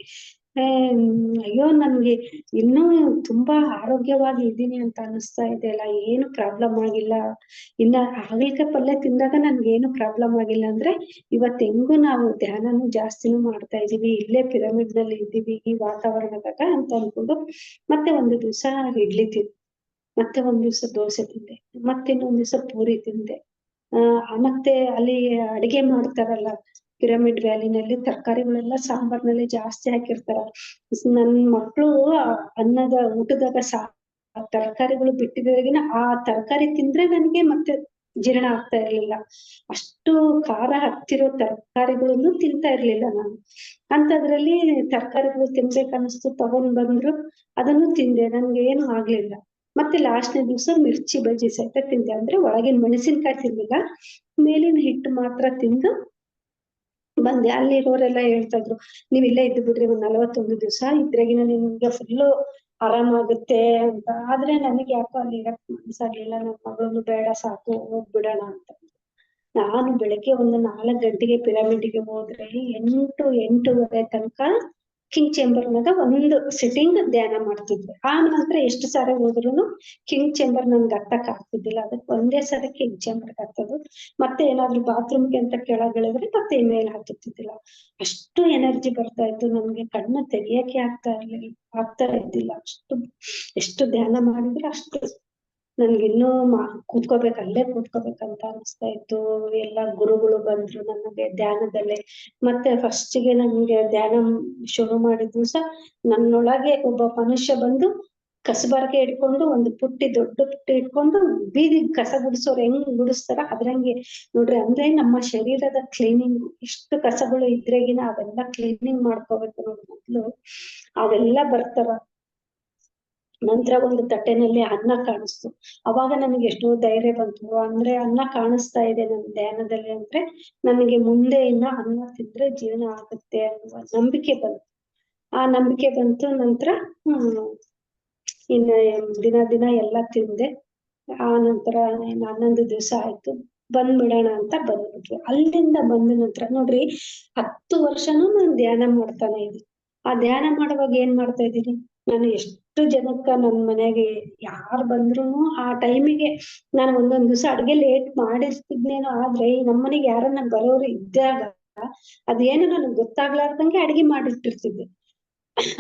ಅಯ್ಯೋ ನನ್ಗೆ ಇನ್ನೂ ತುಂಬಾ ಆರೋಗ್ಯವಾಗಿ ಇದ್ದೀನಿ ಅಂತ ಅನಿಸ್ತಾ ಇದೆ ಅಲ್ಲ, ಏನು ಪ್ರಾಬ್ಲಮ್ ಆಗಿಲ್ಲ. ಇನ್ನ ಹಾಗಲಕಾಯಿ ಪಲ್ಯ ತಿಂದಾಗ ನನ್ಗೆ ಏನು ಪ್ರಾಬ್ಲಮ್ ಆಗಿಲ್ಲ ಅಂದ್ರೆ, ಇವತ್ ಹೆಂಗು ನಾವು ಧ್ಯಾನನು ಜಾಸ್ತಿನೂ ಮಾಡ್ತಾ ಇದೀವಿ, ಇಲ್ಲೇ ಪಿರಮಿಡ್ ನಲ್ಲಿ ಇದ್ದೀವಿ ಈ ವಾತಾವರಣದಾಗ ಅಂತ ಅನ್ಕೊಂಡು ಮತ್ತೆ ಒಂದು ದಿವಸ ಇಡ್ಲಿ ತಿಂದೆ, ಮತ್ತೆ ಒಂದ್ ದಿವಸ ದೋಸೆ ತಿಂದೆ, ಮತ್ತೆ ಇನ್ನೊಂದ್ ದಿವಸ ಪೂರಿ ತಿಂದೆ. ಮತ್ತೆ ಅಲ್ಲಿ ಅಡಿಗೆ ಮಾಡ್ತಾರಲ್ಲ ಪಿರಮಿಡ್ ವ್ಯಾಲಿನಲ್ಲಿ, ತರಕಾರಿಗಳೆಲ್ಲ ಸಾಂಬಾರ್ನಲ್ಲಿ ಜಾಸ್ತಿ ಹಾಕಿರ್ತಾರ. ನನ್ ಮಕ್ಳು ಊಟದಾಗ ತರಕಾರಿಗಳು ಬಿಟ್ಟಿದಾಗಿನ ಆ ತರಕಾರಿ ತಿಂದ್ರೆ ನನ್ಗೆ ಮತ್ತೆ ಜೀರ್ಣ ಆಗ್ತಾ ಇರ್ಲಿಲ್ಲ. ಅಷ್ಟು ಖಾರ ಹತ್ತಿರೋ ತರಕಾರಿಗಳನ್ನು ತಿಂತಾ ಇರ್ಲಿಲ್ಲ ನಾನು. ಅಂತದ್ರಲ್ಲಿ ತರಕಾರಿಗಳು ತಿನ್ಬೇಕನ್ನಿಸ್ತು, ತಗೊಂಡ್ ಬಂದ್ರು, ಅದನ್ನು ತಿಂದೆ, ನನ್ಗೆ ಏನು ಆಗ್ಲಿಲ್ಲ. ಮತ್ತೆ ಲಾಸ್ಟ್ನೇ ದಿವಸ ಮಿರ್ಚಿ ಬಜ್ಜಿ ಸಹಿತ ತಿಂದೆ. ಅಂದ್ರೆ ಒಳಗಿನ ಮೆಣಸಿನ್ಕಾಯಿ ತಿಂದಿಲ್ಲ, ಮೇಲಿನ ಹಿಟ್ಟು ಮಾತ್ರ ತಿಂದು ಬಂದೆ. ಅಲ್ಲಿರೋರೆಲ್ಲ ಹೇಳ್ತಾ ಇದ್ರು, ನೀವ್ ಇಲ್ಲೇ ಇದ್ದು ಬಿಡ್ರಿ ಒಂದ್ 41 ದಿವಸ ಇದ್ರಾಗಿನ ನಿಮ್ಗೆ ಫುಲ್ಲು ಆರಾಮಾಗುತ್ತೆ ಅಂತ. ಆದ್ರೆ ನನಗೆ ಯಾಕೋ ಅಲ್ಲಿ ಇರಕ್ ಮನ್ಸಾಗ್ಲಿಲ್ಲ. ನನ್ ಮಗಳನ್ನು ಬೇಡ ಸಾಕು ಹೋಗ್ಬಿಡೋಣ ಅಂತ. ನಾನು ಬೆಳಗ್ಗೆ ಒಂದು 4 ಗಂಟೆಗೆ ಪಿರಮಿಡ್ಗೆ ಹೋದ್ರೆ 8-8:30 ತನಕ ಕಿಂಗ್ ಚೇಂಬರ್ನಾಗ ಒಂದು ಸಿಟ್ಟಿಂಗ್ ಧ್ಯಾನ ಮಾಡ್ತಿದ್ವಿ. ಆ ನಂತರ ಎಷ್ಟು ಸಾರಿ ಹೋದ್ರುನು ಕಿಂಗ್ ಚೇಂಬರ್ ನನ್ಗೆ ಹತ್ತಕ್ ಆಗ್ತಿದ್ದಿಲ್ಲ. ಅದಕ್ಕೆ ಒಂದೇ ಸರಿ ಕಿಂಗ್ ಚೇಂಬರ್ ಹತ್ತದು, ಮತ್ತೆ ಏನಾದ್ರು ಬಾತ್ರೂಮ್ಗೆ ಅಂತ ಕೆಳಗಿಳಿದ್ರೆ ಮತ್ತೆ ಮೇಲೆ ಹತ್ತುತ್ತಿದ್ದಿಲ್ಲ. ಅಷ್ಟು ಎನರ್ಜಿ ಬರ್ತಾ ಇತ್ತು ನನ್ಗೆ, ಕಣ್ಣು ತೆಗಿಯಕ್ಕೆ ಆಗ್ತಾ ಇದ್ದಿಲ್ಲ. ಎಷ್ಟು ಧ್ಯಾನ ಮಾಡಿದ್ರೆ ಅಷ್ಟು ನನ್ಗಿನ್ನೂ ಅಲ್ಲೇ ಕೂತ್ಕೋಬೇಕಂತ ಅನಿಸ್ತಾ ಇತ್ತು. ಎಲ್ಲ ಗುರುಗಳು ಬಂದ್ರು ನನಗೆ ಧ್ಯಾನದಲ್ಲೇ. ಮತ್ತೆ ಫಸ್ಟಿಗೆ ನನ್ಗೆ ಧ್ಯಾನ ಶುರು ಮಾಡಿದ ದಿವಸ ನನ್ನೊಳಗೆ ಒಬ್ಬ ಮನುಷ್ಯ ಬಂದು ಕಸಬಾರ್ಗೆ ಹಿಡ್ಕೊಂಡು, ಒಂದು ದೊಡ್ಡ ಪುಟ್ಟಿ ಇಟ್ಕೊಂಡು ಬೀದಿ ಕಸ ಗುಡಿಸೋರು ಹೆಂಗ್ ಗುಡಿಸ್ತಾರ ಅದ್ರಂಗೆ ನೋಡ್ರಿ. ಅಂದ್ರೆ ನಮ್ಮ ಶರೀರದ ಕ್ಲೀನಿಂಗ್, ಇಷ್ಟು ಕಸಗಳು ಇದ್ರೆಗಿನ ಅವೆಲ್ಲ ಕ್ಲೀನಿಂಗ್ ಮಾಡ್ಕೋಬೇಕು ನೋಡಿ ಮೊದ್ಲು. ಅವೆಲ್ಲ ಬರ್ತಾರ. ನಂತರ ಒಂದು ತಟ್ಟೆನಲ್ಲಿ ಅನ್ನ ಕಾಣಿಸ್ತು. ಅವಾಗ ನನಗೆ ಎಷ್ಟೋ ಧೈರ್ಯ ಬಂತು. ಅಂದ್ರೆ ಅನ್ನ ಕಾಣಿಸ್ತಾ ಇದೆ ನನ್ ಧ್ಯಾನದಲ್ಲಿ ಅಂದ್ರೆ ನನಗೆ ಮುಂದೆ ಇನ್ನ ಅನ್ನ ತಿಂದ್ರೆ ಜೀರ್ಣ ಆಗುತ್ತೆ ಅನ್ನುವ ನಂಬಿಕೆ ಬಂತು. ಆ ನಂಬಿಕೆ ಬಂತು. ನಂತರ ಇನ್ನ ದಿನ ದಿನ ಎಲ್ಲ ತಿಂದೆ. ಆ ನಂತರ 11 ದಿವಸ ಆಯ್ತು, ಬಂದ್ಬಿಡೋಣ ಅಂತ ಬಂದ್ಬಿಟ್ವಿ. ಅಲ್ಲಿಂದ ಬಂದ ನಂತರ ನೋಡ್ರಿ 10 ವರ್ಷನೂ ನಾನು ಧ್ಯಾನ ಮಾಡ್ತಾನೆ ಇದ್ದೀನಿ. ಆ ಧ್ಯಾನ ಮಾಡುವಾಗ ಏನ್ ಮಾಡ್ತಾ ಇದ್ದೀನಿ, ನಾನು ಎಷ್ಟು ಜನಕ್ಕ ನನ್ ಮನೆಗೆ ಯಾರು ಬಂದ್ರುನು ಆ ಟೈಮಿಗೆ ನಾನು ಒಂದೊಂದ್ ದಿವಸ ಅಡ್ಗೆ ಲೇಟ್ ಮಾಡಿರ್ತಿದ್ನೇನೋ, ಆದ್ರೆ ಈ ನಮ್ಮನೆಗೆ ಯಾರನ್ನ ಬರೋರು ಇದ್ದಾಗ ಅದೇನು ನನಗೆ ಗೊತ್ತಾಗ್ಲಾರ್ದಂಗೆ ಅಡ್ಗೆ ಮಾಡಿಟ್ಟಿರ್ತಿದ್ದೆ.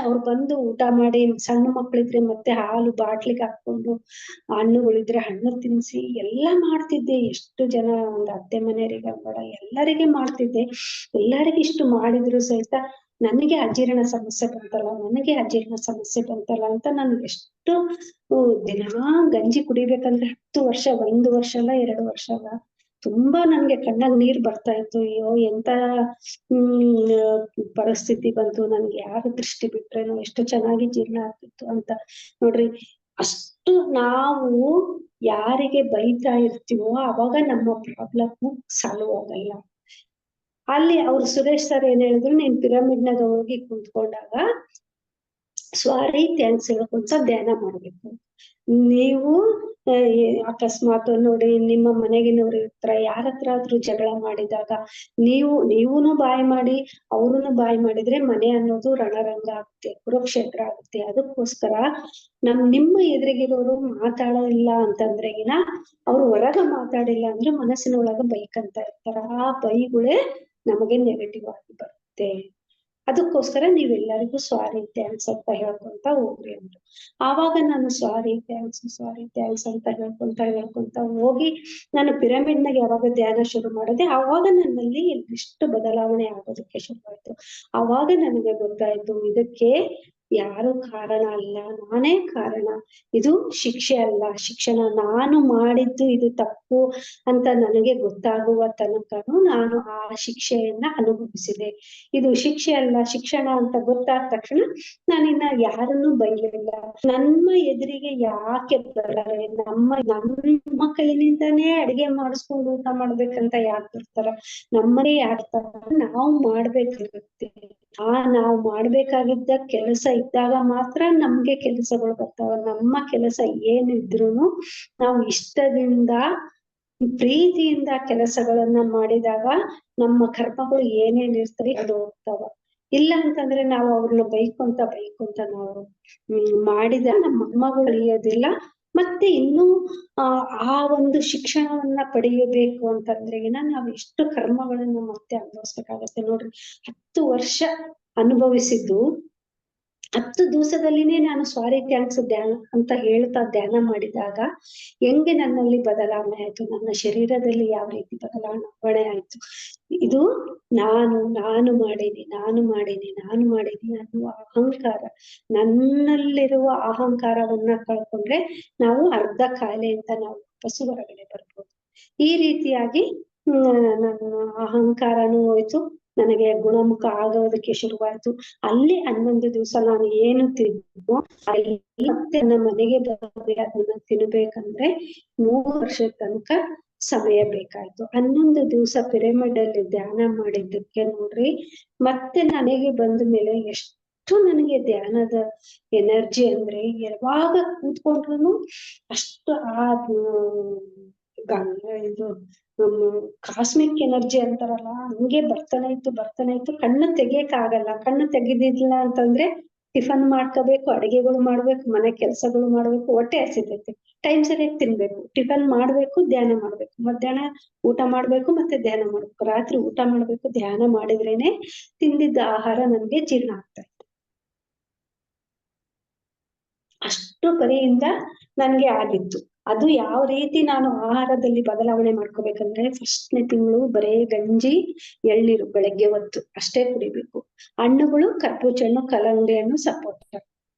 ಅವ್ರು ಬಂದು ಊಟ ಮಾಡಿ, ಸಣ್ಣ ಮಕ್ಳಿದ್ರೆ ಮತ್ತೆ ಹಾಲು ಬಾಟ್ಲಿಗೆ ಹಾಕೊಂಡು, ಹಣ್ಣುಗಳಿದ್ರೆ ಹಣ್ಣು ತಿನ್ಸಿ ಎಲ್ಲಾ ಮಾಡ್ತಿದ್ದೆ. ಎಷ್ಟು ಜನ ಒಂದ್ ಅತ್ತೆ ಮನೆಯವರಿಗೆ ಬೇಡ ಎಲ್ಲರಿಗೆ ಮಾಡ್ತಿದ್ದೆ. ಎಲ್ಲರಿಗೂ ಇಷ್ಟು ಮಾಡಿದ್ರು ಸಹಿತ ನನಗೆ ಅಜೀರ್ಣ ಸಮಸ್ಯೆ ಬಂತಲ್ಲ ಅಂತ ನನ್ಗೆ ಎಷ್ಟು ದಿನಾ ಗಂಜಿ ಕುಡಿಬೇಕಂದ್ರೆ 10 ವರ್ಷ, 1 ವರ್ಷ ಅಲ್ಲ 2 ವರ್ಷ ಅಲ್ಲ, ತುಂಬಾ ನನ್ಗೆ ಕಣ್ಣಾಗ್ ನೀರ್ ಬರ್ತಾ ಇತ್ತು. ಅಯ್ಯೋ ಎಂತ ಪರಿಸ್ಥಿತಿ ಬಂತು, ನನ್ಗೆ ಯಾರು ದೃಷ್ಟಿ ಬಿಟ್ರೇನೋ, ಎಷ್ಟು ಚೆನ್ನಾಗಿ ಜೀರ್ಣ ಆಗ್ತಿತ್ತು ಅಂತ. ನೋಡ್ರಿ, ಅಷ್ಟು ನಾವು ಯಾರಿಗೆ ಬೈತಾ ಇರ್ತೀವೋ ಅವಾಗ ನಮ್ಮ ಪ್ರಾಬ್ಲಮ್ ಸಾಲ್ವ್ ಆಗಲ್ಲ. ಅಲ್ಲಿ ಅವ್ರು ಸುರೇಶ್ ಸರ್ ಏನ್ ಹೇಳಿದ್ರು, ನೀನ್ ಪಿರಮಿಡ್ನಾಗ ಹೋಗಿ ಕುಂತ್ಕೊಂಡಾಗ ಸಾರಿ ಥ್ಯಾಂಕ್ಸ್ ಹೇಳ್ಕೊಂತ ಧ್ಯಾನ ಮಾಡ್ಬೇಕು. ನೀವು ಅಕಸ್ಮಾತ್ ನೋಡಿ ನಿಮ್ಮ ಮನೆಗಿನವ್ರು ಇರ್ತಾರ, ಯಾರ ಹತ್ರ ಆದ್ರೂ ಜಗಳ ಮಾಡಿದಾಗ ನೀವುನು ಬಾಯಿ ಮಾಡಿ ಅವ್ರುನು ಬಾಯಿ ಮಾಡಿದ್ರೆ ಮನೆ ಅನ್ನೋದು ರಣರಂಗ ಆಗುತ್ತೆ, ಕುರುಕ್ಷೇತ್ರ ಆಗುತ್ತೆ. ಅದಕ್ಕೋಸ್ಕರ ನಿಮ್ಮ ಎದುರಿಗಿರೋರು ಮಾತಾಡಲಿಲ್ಲ ಅಂತಂದ್ರೆಗಿನ, ಅವ್ರು ಹೊರಗ ಮಾತಾಡಿಲ್ಲ ಅಂದ್ರೆ ಮನಸ್ಸಿನ ಒಳಗ ಬೈಕಂತ ಇರ್ತಾರ. ಆ ಬೈಗಳೇ ನಮಗೆ ನೆಗೆಟಿವ್ ಆಗಿ ಬರುತ್ತೆ. ಅದಕ್ಕೋಸ್ಕರ ನೀವೆಲ್ಲರಿಗೂ ಸಾರಿ ಥ್ಯಾಂಕ್ಸ್ ಅಂತ ಹೇಳ್ಕೊಂತ ಹೋಗ್ರಿ ಅಂದ್ರು. ಆವಾಗ ನಾನು ಸಾರಿ ಥ್ಯಾಂಕ್ಸ್ ಅಂತ ಹೇಳ್ಕೊಂತ ಹೋಗಿ ನಾನು ಪಿರಮಿಡ್ನಾಗ ಯಾವಾಗ ಧ್ಯಾನ ಶುರು ಮಾಡಿದೆ, ಆವಾಗ ನನ್ನಲ್ಲಿ ಇಷ್ಟು ಬದಲಾವಣೆ ಆಗೋದಕ್ಕೆ ಶುರುವಾಯ್ತು. ಆವಾಗ ನನಗೆ ಗೊತ್ತಾಯ್ತು, ಇದಕ್ಕೆ ಯಾರು ಕಾರಣ ಅಲ್ಲ, ನಾನೇ ಕಾರಣ. ಇದು ಶಿಕ್ಷೆ ಅಲ್ಲ, ಶಿಕ್ಷಣ. ನಾನು ಮಾಡಿದ್ದು ಇದು ತಪ್ಪು ಅಂತ ನನಗೆ ಗೊತ್ತಾಗುವ ತನಕನೂ ನಾನು ಆ ಶಿಕ್ಷೆಯನ್ನ ಅನುಭವಿಸಿದೆ. ಇದು ಶಿಕ್ಷೆ ಅಲ್ಲ, ಶಿಕ್ಷಣ ಅಂತ ಗೊತ್ತಾದ ತಕ್ಷಣ ನಾನಿನ್ನ ಯಾರನ್ನೂ ಬೈಲಿಲ್ಲ. ನಮ್ಮ ಎದುರಿಗೆ ಯಾಕೆ ಬರಲ್ಲ, ನಮ್ಮ ಕೈಲಿಂದಾನೇ ಅಡಿಗೆ ಮಾಡಿಸ್ಕೊಂಡು ಊಟ ಮಾಡ್ಬೇಕಂತ ಯಾಕೆ ಬರ್ತಾರ, ನಮ್ಮನೇ ಯಾಡ್ತಾರ, ನಾವು ಮಾಡ್ಬೇಕಾಗುತ್ತೆ. ನಾವು ಮಾಡ್ಬೇಕಾಗಿದ್ದ ಕೆಲಸ ಇದ್ದಾಗ ಮಾತ್ರ ನಮ್ಗೆ ಕೆಲಸಗಳು ಬರ್ತಾವ. ನಮ್ಮ ಕೆಲಸ ಏನಿದ್ರುನು ನಾವು ಇಷ್ಟದಿಂದ ಪ್ರೀತಿಯಿಂದ ಕೆಲಸಗಳನ್ನ ಮಾಡಿದಾಗ ನಮ್ಮ ಕರ್ಮಗಳು ಏನೇನ್ ಇರ್ತವೆ ಅದು ಹೋಗ್ತಾವ. ಇಲ್ಲ ಅಂತಂದ್ರೆ ನಾವು ಅವ್ರನ್ನ ಬೈಕೊಂತ ನಾವು ಮಾಡಿದ ನಮ್ಮ ಕರ್ಮಗಳು ಅಳಿಯೋದಿಲ್ಲ. ಮತ್ತೆ ಇನ್ನೂ ಆ ಒಂದು ಶಿಕ್ಷಣವನ್ನ ಪಡೆಯಬೇಕು ಅಂತಂದ್ರೆಗಿನ ನಾವ್ ಎಷ್ಟು ಕರ್ಮಗಳನ್ನ ಮತ್ತೆ ಅನುಭವಿಸ್ಬೇಕಾಗತ್ತೆ. ನೋಡ್ರಿ, 10 ವರ್ಷ ಅನುಭವಿಸಿದ್ದು 10 ದಿವಸದಲ್ಲಿನೇ ನಾನು ಸಾರಿ ಥ್ಯಾಂಕ್ಸ್ ಧ್ಯಾನ ಅಂತ ಹೇಳ್ತಾ ಧ್ಯಾನ ಮಾಡಿದಾಗ ಹೆಂಗೆ ನನ್ನಲ್ಲಿ ಬದಲಾವಣೆ ಆಯ್ತು, ನನ್ನ ಶರೀರದಲ್ಲಿ ಯಾವ ರೀತಿ ಬದಲಾವಣೆ ಆಯ್ತು. ಇದು ನಾನು ಮಾಡೀನಿ ಅನ್ನುವ ಅಹಂಕಾರ, ನನ್ನಲ್ಲಿರುವ ಅಹಂಕಾರವನ್ನ ಕಳ್ಕೊಂಡ್ರೆ ನಾವು ಅರ್ಧ ಕಾಯಿಲೆಯಿಂದ ನಾವು ವಾಪಸ್ಸು ಹೊರಗಡೆ ಬರ್ಬೋದು. ಈ ರೀತಿಯಾಗಿ ನನ್ನ ಅಹಂಕಾರನೂ ಹೋಯ್ತು, ನನಗೆ ಗುಣಮುಖ ಆಗೋದಕ್ಕೆ ಶುರುವಾಯ್ತು. ಅಲ್ಲಿ 11 ದಿವಸ ನಾನು ಏನು ತಿಂದೋ ಅಲ್ಲಿ ಮತ್ತೆ ನನ್ನ ಮನೆಗೆ ಬಂದ್ರೆ ಅದನ್ನ ತಿನ್ಬೇಕಂದ್ರೆ 3 ವರ್ಷದ ತನಕ ಸಮಯ ಬೇಕಾಯ್ತು. 11 ದಿವಸ ಪಿರಮಿಡ್ ಅಲ್ಲಿ ಧ್ಯಾನ ಮಾಡಿದ್ದಕ್ಕೆ ನೋಡ್ರಿ, ಮತ್ತೆ ನನಗೆ ಬಂದ ಮೇಲೆ ಎಷ್ಟು ನನಗೆ ಧ್ಯಾನದ ಎನರ್ಜಿ ಅಂದ್ರೆ, ಯಾವಾಗ ಕೂತ್ಕೊಂಡ್ರು ಅಷ್ಟು ಇದು ಕಾಸ್ಮಿಕ್ ಎನರ್ಜಿ ಅಂತಾರಲ್ಲ, ಹಂಗೆ ಬರ್ತಾನೆ ಇತ್ತು. ಕಣ್ಣು ತೆಗಿಯಕ್ ಆಗಲ್ಲ. ಕಣ್ಣು ತೆಗಿದಿಲ್ಲ ಅಂತಂದ್ರೆ ಟಿಫನ್ ಮಾಡ್ಕೋಬೇಕು, ಅಡಿಗೆಗಳು ಮಾಡ್ಬೇಕು, ಮನೆ ಕೆಲ್ಸಗಳು ಮಾಡ್ಬೇಕು, ಹೊಟ್ಟೆ ಹಸಿತೈತಿ, ಟೈಮ್ ಸರಿಯಾಗಿ ತಿನ್ಬೇಕು, ಟಿಫನ್ ಮಾಡ್ಬೇಕು, ಧ್ಯಾನ ಮಾಡ್ಬೇಕು, ಮಧ್ಯಾಹ್ನ ಊಟ ಮಾಡ್ಬೇಕು, ಮತ್ತೆ ಧ್ಯಾನ ಮಾಡ್ಬೇಕು, ರಾತ್ರಿ ಊಟ ಮಾಡ್ಬೇಕು. ಧ್ಯಾನ ಮಾಡಿದ್ರೇನೆ ತಿಂದಿದ್ದ ಆಹಾರ ನನ್ಗೆ ಜೀರ್ಣ ಆಗ್ತಾ ಇತ್ತು. ಅಷ್ಟು ಪರಿಯಿಂದ ನನ್ಗೆ ಆಗಿತ್ತು. ಅದು ಯಾವ ರೀತಿ ನಾನು ಆಹಾರದಲ್ಲಿ ಬದಲಾವಣೆ ಮಾಡ್ಕೋಬೇಕಂದ್ರೆ, ಫಸ್ಟ್ನೇ ತಿಂಗಳು ಬರೇ ಗಂಜಿ ಎಳ್ನೀರು ಬೆಳಗ್ಗೆ ಹೊತ್ತು ಅಷ್ಟೇ ಕುಡಿಬೇಕು. ಹಣ್ಣುಗಳು ಕರ್ಬೂಜ ಹಣ್ಣು, ಕಲ್ಲಂಗಡಿ ಹಣ್ಣು, ಸಪೋಟ.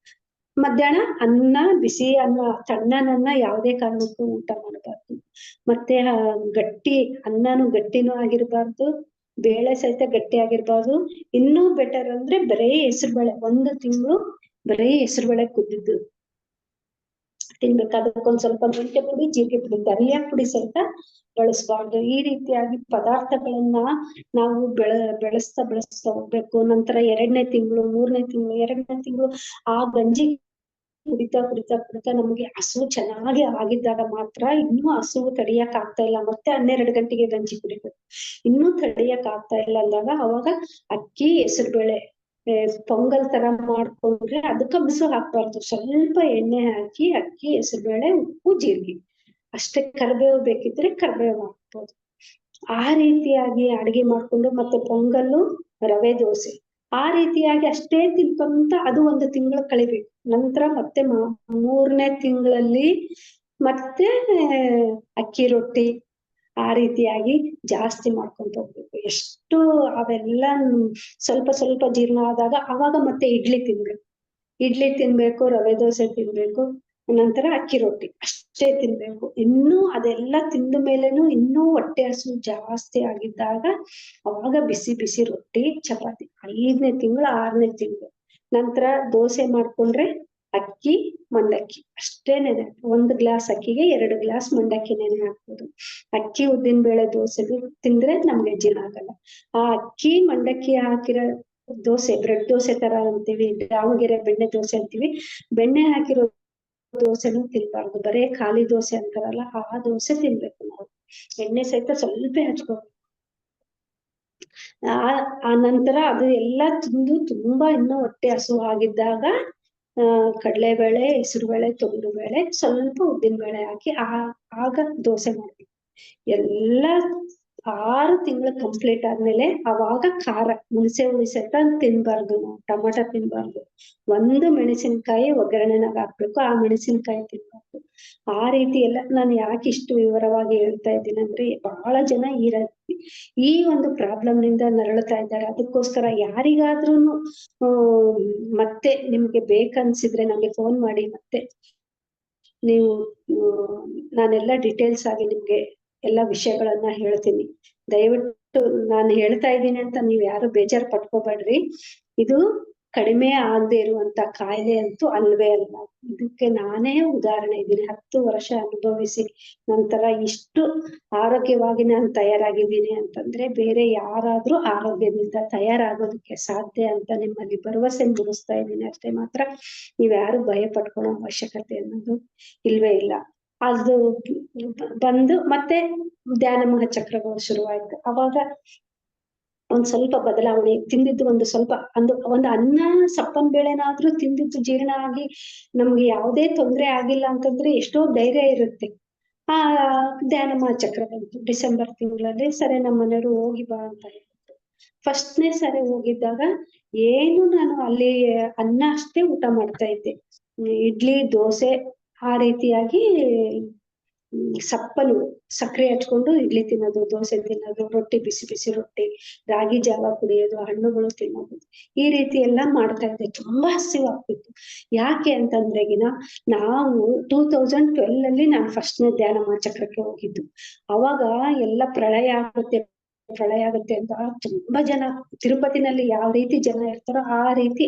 ಮಧ್ಯಾಹ್ನ ಅನ್ನ, ಬಿಸಿ ಅನ್ನ, ತಣ್ಣನನ್ನ ಯಾವುದೇ ಕಾರಣಕ್ಕೂ ಊಟ ಮಾಡಬಾರ್ದು. ಮತ್ತೆ ಅನ್ನನು ಗಟ್ಟಿನೂ ಆಗಿರ್ಬಾರ್ದು, ಬೇಳೆ ಸಹಿತ ಗಟ್ಟಿ ಆಗಿರ್ಬಾರ್ದು. ಇನ್ನೂ ಬೆಟರ್ ಅಂದ್ರೆ ಬರೇ ಹೆಸರುಬೇಳೆ, 1 ತಿಂಗಳು ಬರೇ ಹೆಸರುಬೇಳೆ ಕುದ್ದಿದ್ದು ತಿನ್ಬೇಕು. ಅದಕ್ಕೊಂದ್ ಸ್ವಲ್ಪ ಮೆಂತ್ಯ ಪುಡಿ, ಜೀರಿಗೆ ಪುಡಿ, ಧನಿಯಾ ಪುಡಿ ಸಹಿತ ಬಳಸಬಾರ್ದು. ಈ ರೀತಿಯಾಗಿ ಪದಾರ್ಥಗಳನ್ನ ನಾವು ಬೆಳೆಸ್ತಾ ಹೋಗ್ಬೇಕು. ನಂತರ 2ನೇ ತಿಂಗಳು, 3ನೇ ತಿಂಗಳು, 2ನೇ ತಿಂಗಳು ಆ ಗಂಜಿ ಕುಡಿತಾ ಕುಡಿತಾ ಕುಡಿತಾ ನಮ್ಗೆ ಹಸು ಚೆನ್ನಾಗಿ ಆಗಿದ್ದಾಗ ಮಾತ್ರ ಇನ್ನೂ ಹಸು ತಡಿಯಕ್ ಆಗ್ತಾ ಇಲ್ಲ, ಮತ್ತೆ 12 ಗಂಟೆಗೆ ಗಂಜಿ ಕುಡಿಬೇಕು, ಇನ್ನೂ ತಡಿಯಕ್ ಆಗ್ತಾ ಇಲ್ಲ ಅಂದಾಗ ಅವಾಗ ಅಕ್ಕಿ ಹೆಸರುಬೇಳೆ ಪೊಂಗಲ್ ತರ ಮಾಡ್ಕೊಂಡ್ರೆ ಅದಕ್ಕ ಬಿಸು ಹಾಕ್ಬಾರ್ದು, ಸ್ವಲ್ಪ ಎಣ್ಣೆ ಹಾಕಿ ಅಕ್ಕಿ ಹೆಸರುಬೇಳೆ ಉಪ್ಪು ಜೀರಿಗೆ ಅಷ್ಟೇ, ಕರಿಬೇವು ಬೇಕಿದ್ರೆ ಕರಿಬೇವು ಹಾಕ್ಬೋದು. ಆ ರೀತಿಯಾಗಿ ಅಡಿಗೆ ಮಾಡ್ಕೊಂಡು ಮತ್ತೆ ಪೊಂಗಲ್ಲು ರವೆ ದೋಸೆ ಆ ರೀತಿಯಾಗಿ ಅಷ್ಟೇ ತಿನ್ಕೊಂತ ಅದು 1 ತಿಂಗಳು ಕಳಿಬೇಕು. ನಂತರ ಮತ್ತೆ 3ನೇ ತಿಂಗಳಲ್ಲಿ ಮತ್ತೆ ಅಕ್ಕಿ ರೊಟ್ಟಿ ಆ ರೀತಿಯಾಗಿ ಜಾಸ್ತಿ ಮಾಡ್ಕೊಂತ ಹೋಗ್ಬೇಕು. ಎಷ್ಟು ಅವೆಲ್ಲ ಸ್ವಲ್ಪ ಸ್ವಲ್ಪ ಜೀರ್ಣ ಆದಾಗ ಅವಾಗ ಮತ್ತೆ ಇಡ್ಲಿ ತಿನ್ಬೇಕು, ರವೆ ದೋಸೆ ತಿನ್ಬೇಕು, ನಂತರ ಅಕ್ಕಿ ರೊಟ್ಟಿ ಅಷ್ಟೇ ತಿನ್ಬೇಕು. ಇನ್ನೂ ಅದೆಲ್ಲ ತಿಂದ ಮೇಲೇನು ಇನ್ನೂ ಹೊಟ್ಟೆ ಹಸು ಜಾಸ್ತಿ ಆಗಿದ್ದಾಗ ಅವಾಗ ಬಿಸಿ ಬಿಸಿ ರೊಟ್ಟಿ ಚಪಾತಿ. 5ನೇ ತಿಂಗಳು 6ನೇ ತಿಂಗಳು ನಂತರ ದೋಸೆ ಮಾಡ್ಕೊಂಡ್ರೆ ಅಕ್ಕಿ ಮಂಡಕ್ಕಿ ಅಷ್ಟೇ ನೆನೆ, 1 ಗ್ಲಾಸ್ ಅಕ್ಕಿಗೆ 2 ಗ್ಲಾಸ್ ಮಂಡಕ್ಕಿ ನೆನೆ ಹಾಕ್ಬೋದು. ಅಕ್ಕಿ ಉದ್ದಿನ ಬೇಳೆ ದೋಸೆ ತಿಂದ್ರೆ ನಮ್ಗೆ ಜೀರ್ಣ ಆಗಲ್ಲ. ಆ ಅಕ್ಕಿ ಮಂಡಕ್ಕಿ ಹಾಕಿರೋ ದೋಸೆ ಬ್ರೆಡ್ ದೋಸೆ ತರ ಅಂತೀವಿ, ದಾವಣಗೆರೆ ಬೆಣ್ಣೆ ದೋಸೆ ಅಂತೀವಿ, ಬೆಣ್ಣೆ ಹಾಕಿರೋ ದೋಸೆನೂ ತಿನ್ಬಾರ್ದು, ಬರೇ ಖಾಲಿ ದೋಸೆ ಅಂತಾರಲ್ಲ ಆ ದೋಸೆ ತಿನ್ಬೇಕು ನಾವು, ಎಣ್ಣೆ ಸಹಿತ ಸ್ವಲ್ಪ ಹಚ್ಕೋಬೇಕು. ಆ ನಂತರ ಅದು ಎಲ್ಲ ತಿಂದು ತುಂಬಾ ಇನ್ನೂ ಹೊಟ್ಟೆ ಹಸು ಆಗಿದ್ದಾಗ ಕಡಲೆಬೇಳೆ, ಹೆಸರುಬೇಳೆ, ತೊಗರಿಬೇಳೆ, ಸ್ವಲ್ಪ ಉದ್ದಿನ ಬೇಳೆ ಹಾಕಿ ಆಗ ದೋಸೆ ಮಾಡ್ಬೇಕು. ಎಲ್ಲ 6 ತಿಂಗಳು ಕಂಪ್ಲೀಟ್ ಆದ್ಮೇಲೆ ಅವಾಗ ಖಾರ ಹುಣಸೆ ಹುಳಿ ಸಹಿತ ತಿನ್ಬಾರ್ದು, ನಾವು ಟೊಮೊಟೊ ತಿನ್ಬಾರ್ದು, 1 ಮೆಣಸಿನ್ಕಾಯಿ ಒಗ್ಗರಣೆನಾಗ ಹಾಕ್ಬೇಕು, ಆ ಮೆಣಸಿನ್ಕಾಯಿ ತಿನ್ಬಾರ್ದು. ಆ ರೀತಿ ಎಲ್ಲ ನಾನು ಯಾಕೆ ಇಷ್ಟು ವಿವರವಾಗಿ ಹೇಳ್ತಾ ಇದ್ದೀನಿ ಅಂದ್ರೆ ಬಹಳ ಜನ ಈ ಒಂದು ಪ್ರಾಬ್ಲಮ್ ನಿಂದ ನರಳುತ್ತಾ ಇದ್ದಾರೆ. ಅದಕ್ಕೋಸ್ಕರ ಯಾರಿಗಾದ್ರೂನು ಮತ್ತೆ ನಿಮ್ಗೆ ಬೇಕನ್ಸಿದ್ರೆ ನಂಗೆ ಫೋನ್ ಮಾಡಿ, ಮತ್ತೆ ನೀವು ನಾನೆಲ್ಲ ಡೀಟೇಲ್ಸ್ ಆಗಿ ನಿಮ್ಗೆ ಎಲ್ಲ ವಿಷಯಗಳನ್ನ ಹೇಳ್ತೀನಿ. ದಯವಿಟ್ಟು ನಾನು ಹೇಳ್ತಾ ಇದ್ದೀನಿ ಅಂತ ನೀವ್ ಯಾರು ಬೇಜಾರ್ ಪಟ್ಕೋಬೇಡ್ರಿ. ಇದು ಕಡಿಮೆ ಆಗದೆ ಇರುವಂತ ಕಾಯಿಲೆ ಅಂತೂ ಅಲ್ವೇ ಅಲ್ಲ. ಇದಕ್ಕೆ ನಾನೇ ಉದಾಹರಣೆ ಇದ್ದೀನಿ. 10 ವರ್ಷ ಅನುಭವಿಸಿ ನಂತರ ಇಷ್ಟು ಆರೋಗ್ಯವಾಗಿ ನಾನು ತಯಾರಾಗಿದ್ದೀನಿ ಅಂತಂದ್ರೆ ಬೇರೆ ಯಾರಾದ್ರೂ ಆರೋಗ್ಯದಿಂದ ತಯಾರಾಗೋದಕ್ಕೆ ಸಾಧ್ಯ ಅಂತ ನಿಮ್ಮಲ್ಲಿ ಭರವಸೆ ಮೂಡಿಸ್ತಾ ಇದ್ದೀನಿ ಅಷ್ಟೇ. ಮಾತ್ರ ನೀವ್ ಯಾರು ಭಯ ಪಟ್ಕೊಳ್ಳೋ ಅವಶ್ಯಕತೆ ಅನ್ನೋದು ಇಲ್ವೇ ಇಲ್ಲ. ಅದು ಬಂದು ಮತ್ತೆ ಧ್ಯಾನ ಮಹಾಚಕ್ರಗಳು ಶುರುವಾಯ್ತು. ಅವಾಗ ಒಂದ್ ಸ್ವಲ್ಪ ಬದಲಾವಣೆ, ತಿಂದಿದ್ದು ಒಂದು ಸ್ವಲ್ಪ ಒಂದು ಅನ್ನ ಸಪ್ಪನ್ ಬೇಳೆನಾದ್ರೂ ತಿಂದಿದ್ದು ಜೀರ್ಣ ಆಗಿ ನಮ್ಗೆ ಯಾವುದೇ ತೊಂದ್ರೆ ಆಗಿಲ್ಲ ಅಂತಂದ್ರೆ ಎಷ್ಟೋ ಧೈರ್ಯ ಇರುತ್ತೆ. ಆ ಧ್ಯಾನ ಮಹಾಚಕ್ರ ಬಂತು ಡಿಸೆಂಬರ್ ತಿಂಗಳಲ್ಲಿ. ಸರಿ ನಮ್ಮ ಮನೆಯವರು ಹೋಗಿ ಬಾ ಅಂತ ಹೇಳಿದ್ರು. 1ನೇ ಸರಿ ಹೋಗಿದ್ದಾಗ ಏನು ನಾನು ಅಲ್ಲಿ ಅನ್ನ ಅಷ್ಟೇ ಊಟ ಮಾಡ್ತಾ ಇದ್ದೆ, ಇಡ್ಲಿ ದೋಸೆ ಆ ರೀತಿಯಾಗಿ ಸಪ್ಪಲು ಸಕ್ಕರೆ ಹಚ್ಕೊಂಡು ಇಡ್ಲಿ ತಿನ್ನೋದು, ದೋಸೆ ತಿನ್ನೋದು, ರೊಟ್ಟಿ ಬಿಸಿ ಬಿಸಿ ರೊಟ್ಟಿ, ರಾಗಿ ಜಾವ ಕುಡಿಯೋದು, ಹಣ್ಣುಗಳು ತಿನ್ನೋದು, ಈ ರೀತಿ ಎಲ್ಲಾ ಮಾಡ್ತಾ ಇದ್ದೆ. ತುಂಬಾ ಹಸಿವಾಗ್ತಿತ್ತು. ಯಾಕೆ ಅಂತಂದ್ರೆಗಿನ ನಾವು 2012 ಅಲ್ಲಿ ನಾನು 1ನೇ ಧ್ಯಾನ ಮಹಾಚಕ್ರಕ್ಕೆ ಹೋಗಿದ್ದು. ಅವಾಗ ಎಲ್ಲ ಪ್ರಳಯ ಆಗುತ್ತೆ ಅಂತ ತುಂಬಾ ಜನ, ತಿರುಪತಿನಲ್ಲಿ ಯಾವ ರೀತಿ ಜನ ಇರ್ತಾರೋ ಆ ರೀತಿ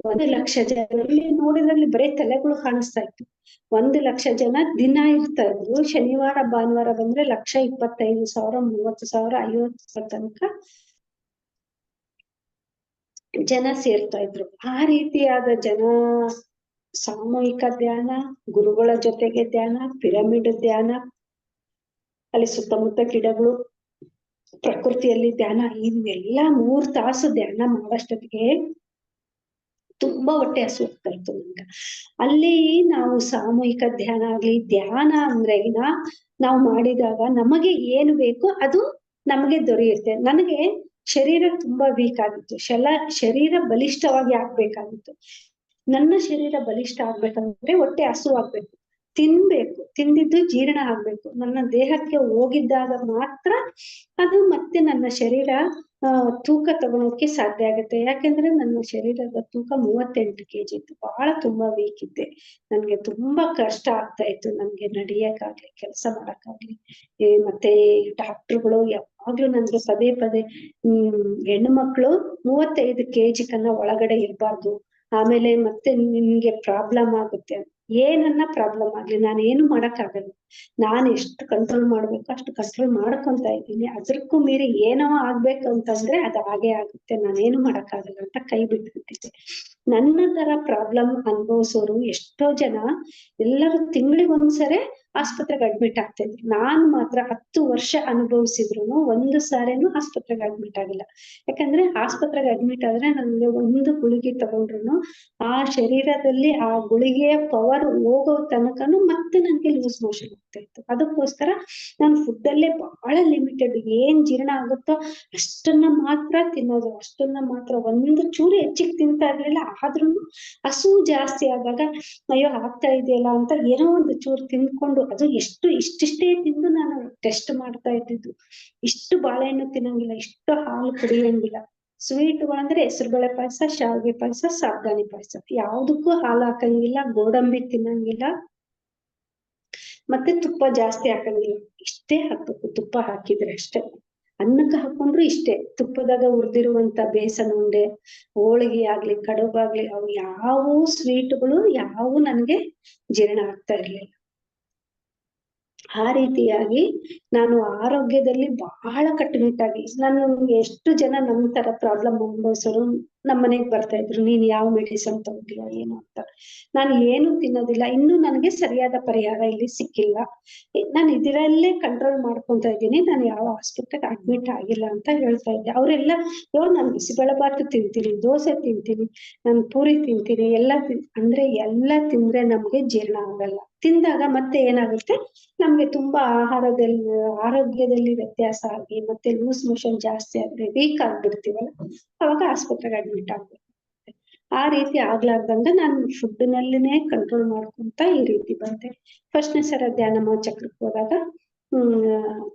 1 ಲಕ್ಷ ಜನ ನೋಡಿದ್ರಲ್ಲಿ ಬರೀ ತಲೆಗಳು ಕಾಣಿಸ್ತಾ ಇತ್ತು. 1 ಲಕ್ಷ ಜನ ದಿನ ಇರ್ತಾ ಇದ್ರು. ಶನಿವಾರ ಭಾನುವಾರ ಬಂದ್ರೆ 1,25,000, 30,000, 50,000 ತನಕ ಜನ ಸೇರ್ತಾ ಇದ್ರು. ಆ ರೀತಿಯಾದ ಜನ ಸಾಮೂಹಿಕ ಧ್ಯಾನ, ಗುರುಗಳ ಜೊತೆಗೆ ಧ್ಯಾನ, ಪಿರಮಿಡ್ ಧ್ಯಾನ, ಅಲ್ಲಿ ಸುತ್ತಮುತ್ತ ಗಿಡಗಳು, ಪ್ರಕೃತಿಯಲ್ಲಿ ಧ್ಯಾನ, ಇವೆಲ್ಲ 3 ತಾಸು ಧ್ಯಾನ ಮಾಡೋಷ್ಟೊತ್ತಿಗೆ ತುಂಬಾ ಹೊಟ್ಟೆ ಹಸು ಹೋಗ್ತಾ ಇತ್ತು ನನ್ಗ. ಅಲ್ಲಿ ನಾವು ಸಾಮೂಹಿಕ ಧ್ಯಾನ ಆಗ್ಲಿ, ಧ್ಯಾನ ಅಂದ್ರೆ ನಾವು ಮಾಡಿದಾಗ ನಮಗೆ ಏನು ಬೇಕೋ ಅದು ನಮಗೆ ದೊರೆಯುತ್ತೆ. ನನಗೆ ಶರೀರ ತುಂಬಾ ವೀಕ್ ಆಗಿತ್ತು, ಶರೀರ ಬಲಿಷ್ಠವಾಗಿ ಆಗ್ಬೇಕಾಗಿತ್ತು. ನನ್ನ ಶರೀರ ಬಲಿಷ್ಠ ಆಗ್ಬೇಕಂದ್ರೆ ಹೊಟ್ಟೆ ಹಸು ಆಗ್ಬೇಕು, ತಿನ್ಬೇಕು, ತಿಂದಿದ್ದು ಜೀರ್ಣ ಆಗ್ಬೇಕು, ನನ್ನ ದೇಹಕ್ಕೆ ಹೋಗಿದ್ದಾಗ ಮಾತ್ರ ಅದು ಮತ್ತೆ ನನ್ನ ಶರೀರ ತೂಕ ತಗೊಳೋಕೆ ಸಾಧ್ಯ ಆಗುತ್ತೆ. ಯಾಕೆಂದ್ರೆ ನನ್ನ ಶರೀರದ ತೂಕ 38 kg ಇತ್ತು. ಬಹಳ ತುಂಬಾ ವೀಕ್ ಇದ್ದೆ. ನನ್ಗೆ ತುಂಬಾ ಕಷ್ಟ ಆಗ್ತಾ ಇತ್ತು, ನನ್ಗೆ ನಡಿಯಕ್ಕಾಗ್ಲಿ, ಕೆಲಸ ಮಾಡಕ್ಕಾಗ್ಲಿ. ಮತ್ತೆ ಡಾಕ್ಟರ್ಗಳು ಯಾವಾಗ್ಲೂ ನನ್ಗೆ ಪದೇ ಪದೇ ಹೆಣ್ಣು ಮಕ್ಳು 35 kg ಕನ್ನ ಒಳಗಡೆ ಇರ್ಬಾರ್ದು, ಆಮೇಲೆ ಮತ್ತೆ ನಿಮ್ಗೆ ಪ್ರಾಬ್ಲಮ್ ಆಗುತ್ತೆ ಏನನ್ನ ಪ್ರಾಬ್ಲಮ್ ಆಗ್ಲಿ ನಾನು ಏನು ಮಾಡಕ್ಕಾಗಲ್ಲ. ನಾನು ಎಷ್ಟು ಕಂಟ್ರೋಲ್ ಮಾಡ್ಬೇಕು ಅಷ್ಟು ಕಂಟ್ರೋಲ್ ಮಾಡ್ಕೊಂತ ಇದ್ದೀನಿ. ಅದ್ರಕ್ಕೂ ಮೀರಿ ಏನೋ ಆಗ್ಬೇಕು ಅಂತಂದ್ರೆ ಅದು ಹಾಗೆ ಆಗುತ್ತೆ, ನಾನೇನು ಮಾಡಕ್ಕಾಗಲ್ಲ ಅಂತ ಕೈ ಬಿಟ್ಬಿಟ್ಟಿದ್ದೆ. ನನ್ನ ತರ ಪ್ರಾಬ್ಲಮ್ ಅನುಭವಿಸೋರು ಎಷ್ಟೋ ಜನ ಎಲ್ಲರೂ ತಿಂಗಳಿಗೊಂದ್ಸರಿ ಆಸ್ಪತ್ರೆಗೆ ಅಡ್ಮಿಟ್ ಆಗ್ತಾ ಇದ್ರು. ನಾನ್ ಮಾತ್ರ 10 ವರ್ಷ ಅನುಭವಿಸಿದ್ರು ಒಂದು ಸಾರಿನೂ ಆಸ್ಪತ್ರೆಗೆ ಅಡ್ಮಿಟ್ ಆಗಿಲ್ಲ. ಯಾಕಂದ್ರೆ ಆಸ್ಪತ್ರೆಗೆ ಅಡ್ಮಿಟ್ ಆದ್ರೆ ನನ್ಗೆ ಒಂದು ಗುಳಿಗೆ ತಗೊಂಡ್ರು ಆ ಶರೀರದಲ್ಲಿ ಆ ಗುಳಿಗೆಯ ಪವರ್ ಹೋಗೋ ತನಕನು ಮತ್ತೆ ನನ್ಗೆ ಲೂಸ್ ಮೋಷನ್ ಆಗ್ತಾ ಇತ್ತು. ಅದಕ್ಕೋಸ್ಕರ ನಾನು ಫುಡ್ ಅಲ್ಲೇ ಬಹಳ ಲಿಮಿಟೆಡ್, ಏನ್ ಜೀರ್ಣ ಆಗುತ್ತೋ ಅಷ್ಟನ್ನ ಮಾತ್ರ ತಿನ್ನೋದು, ಅಷ್ಟನ್ನ ಮಾತ್ರ. ಒಂದು ಚೂರು ಹೆಚ್ಚಿಗೆ ತಿಂತಾ ಇರ್ಲಿಲ್ಲ. ಆದ್ರೂ ಹಸು ಜಾಸ್ತಿ ಆದಾಗ ಅಯ್ಯೋ ಆಗ್ತಾ ಇದೆಯಲ್ಲ ಅಂತ ಏನೋ ಒಂದು ಚೂರು ತಿಂದ್ಕೊಂಡು, ಅದು ಇಷ್ಟಿಷ್ಟೇ ತಿಂದು ನಾನು ಟೆಸ್ಟ್ ಮಾಡ್ತಾ ಇದ್ದಿದ್ದು. ಇಷ್ಟು ಬಾಳೆಹಣ್ಣು ತಿನ್ನಂಗಿಲ್ಲ, ಇಷ್ಟು ಹಾಲು ಕುಡಿಯಂಗಿಲ್ಲ. ಸ್ವೀಟ್ಗಳಂದ್ರೆ ಹೆಸರುಬೇಳೆ ಪಾಯಸ, ಶಾವಿಗೆ ಪಾಯಸ, ಸಾಬ್ದಾನಿ ಪಾಯಸ, ಯಾವ್ದಕ್ಕೂ ಹಾಲು ಹಾಕಂಗಿಲ್ಲ, ಗೋಡಂಬಿ ತಿನ್ನಂಗಿಲ್ಲ, ಮತ್ತೆ ತುಪ್ಪ ಜಾಸ್ತಿ ಹಾಕಂಗಿಲ್ಲ. ಇಷ್ಟೇ ಹಾಕ್ಬೇಕು, ತುಪ್ಪ ಹಾಕಿದ್ರೆ ಅಷ್ಟೇ. ಅನ್ನಕ್ಕೆ ಹಾಕೊಂಡ್ರು ಇಷ್ಟೇ, ತುಪ್ಪದಾಗ ಹುರಿದಿರುವಂತ ಬೇಸನ್ ಉಂಡೆ, ಹೋಳಿಗೆ ಆಗ್ಲಿ, ಕಡುಬಾಗ್ಲಿ, ಅವು ಯಾವ ಸ್ವೀಟ್ಗಳು ಯಾವು ನನ್ಗೆ ಜೀರ್ಣ ಆಗ್ತಾ ಇರ್ಲಿಲ್ಲ. ಆ ರೀತಿಯಾಗಿ ನಾನು ಆರೋಗ್ಯದಲ್ಲಿ ಬಹಳ ಕಟ್ಟುನಿಟ್ಟಾಗಿ, ನಾನು ಎಷ್ಟು ಜನ ನಮ್ ತರ ಪ್ರಾಬ್ಲಮ್ ಅನುಭವಿಸೋರು ನಮ್ ಮನೆಗ್ ಬರ್ತಾ ಇದ್ರು, ನೀನ್ ಯಾವ ಮೆಡಿಸಿನ್ ತಗೋತೀಯ ಏನು ಅಂತ. ನಾನು ಏನು ತಿನ್ನೋದಿಲ್ಲ, ಇನ್ನು ನನಗೆ ಸರಿಯಾದ ಪರಿಹಾರ ಇಲ್ಲಿ ಸಿಕ್ಕಿಲ್ಲ. ನಾನು ಇದರಲ್ಲೇ ಕಂಟ್ರೋಲ್ ಮಾಡ್ಕೊಂತ ಇದ್ದೀನಿ, ನಾನು ಯಾವ ಆಸ್ಪತ್ರೆಗೆ ಅಡ್ಮಿಟ್ ಆಗಿಲ್ಲ ಅಂತ ಹೇಳ್ತಾ ಇದ್ದೆ. ಅವರೆಲ್ಲ ನಾನು ಬಿಸಿಬೇಳೆಬಾತು ತಿಂತೀನಿ, ದೋಸೆ ತಿಂತೀನಿ, ನಾನು ಪೂರಿ ತಿಂತೀನಿ, ಅಂದ್ರೆ ಎಲ್ಲ ತಿಂದ್ರೆ ನಮ್ಗೆ ಜೀರ್ಣ ಆಗಲ್ಲ. ತಿಂದಾಗ ಮತ್ತೆ ಏನಾಗುತ್ತೆ, ನಮ್ಗೆ ತುಂಬಾ ಆರೋಗ್ಯದಲ್ಲಿ ವ್ಯತ್ಯಾಸ ಆಗಿ ಮತ್ತೆ ಲೂಸ್ ಮೋಷನ್ ಜಾಸ್ತಿ ಆದ್ರೆ ವೀಕ್ ಆಗ್ಬಿಡ್ತೀವಲ್ಲ, ಅವಾಗ ಆಸ್ಪತ್ರೆಗೆ ಅಡ್ಮಿಟ್ ಆಗ್ಬೇಕು. ಆ ರೀತಿ ಆಗ್ಲಾರ್ದಂಗ ನಾನು ಫುಡ್ ನಲ್ಲಿನೇ ಕಂಟ್ರೋಲ್ ಮಾಡ್ಕೊಂತ ಈ ರೀತಿ ಬಂದೆ. ಫಸ್ಟ್ನೇ ಸಲ ಧ್ಯಾನ ಚಕ್ರಕ್ಕೆ ಹೋದಾಗ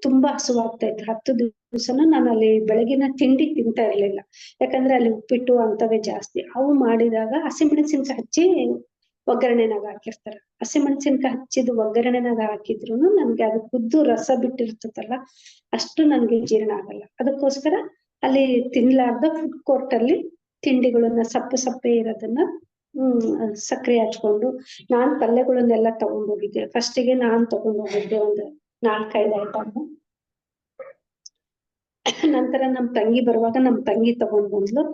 ತುಂಬಾ ಹಸುವಾಗ್ತಾ ಇತ್ತು. 10 ದಿವಸನು ನಾನು ಅಲ್ಲಿ ಬೆಳಗಿನ ತಿಂಡಿ ತಿಂತಾ ಇರ್ಲಿಲ್ಲ, ಯಾಕಂದ್ರೆ ಅಲ್ಲಿ ಉಪ್ಪಿಟ್ಟು ಅಂತವೇ ಜಾಸ್ತಿ. ಅವು ಮಾಡಿದಾಗ ಹಸಿಮೆಣಸಿನ್ಕಾಯಿ ಹಚ್ಚಿ ಒಗ್ಗರಣೆನಾಗ ಹಾಕಿರ್ತಾರೆ. ಹಸಿಮೆಣಸಿನ್ಕಾಯಿ ಹಚ್ಚಿದ ಒಗ್ಗರಣೆನಾಗ ಹಾಕಿದ್ರು ನನ್ಗೆ ಅದು ಖುದ್ದು ರಸ ಬಿಟ್ಟಿರ್ತದಲ್ಲ, ಅಷ್ಟು ನನ್ಗೆ ಜೀರ್ಣ ಆಗಲ್ಲ. ಅದಕ್ಕೋಸ್ಕರ ಅಲ್ಲಿ ತಿನ್ಲಾರ್ದ ಫುಡ್ ಕೋರ್ಟ್ ಅಲ್ಲಿ ತಿಂಡಿಗಳನ್ನ ಸಪ್ಪೆ ಇರೋದನ್ನ ಸಕ್ಕರೆ ಹಚ್ಕೊಂಡು, ನಾನ್ ಪಲ್ಯಗಳನ್ನೆಲ್ಲ ತಗೊಂಡ್ ಹೋಗಿದ್ದೆ. ಫಸ್ಟಿಗೆ ನಾನ್ ತಗೊಂಡ್ ಹೋಗಿದ್ದೆ ಒಂದು 4-5 ಐಟಮ್. ನಂತರ ನಮ್ ತಂಗಿ ಬರುವಾಗ ನಮ್ ತಂಗಿ ತಗೊಂಡ್ ಬಂದ್ಲು.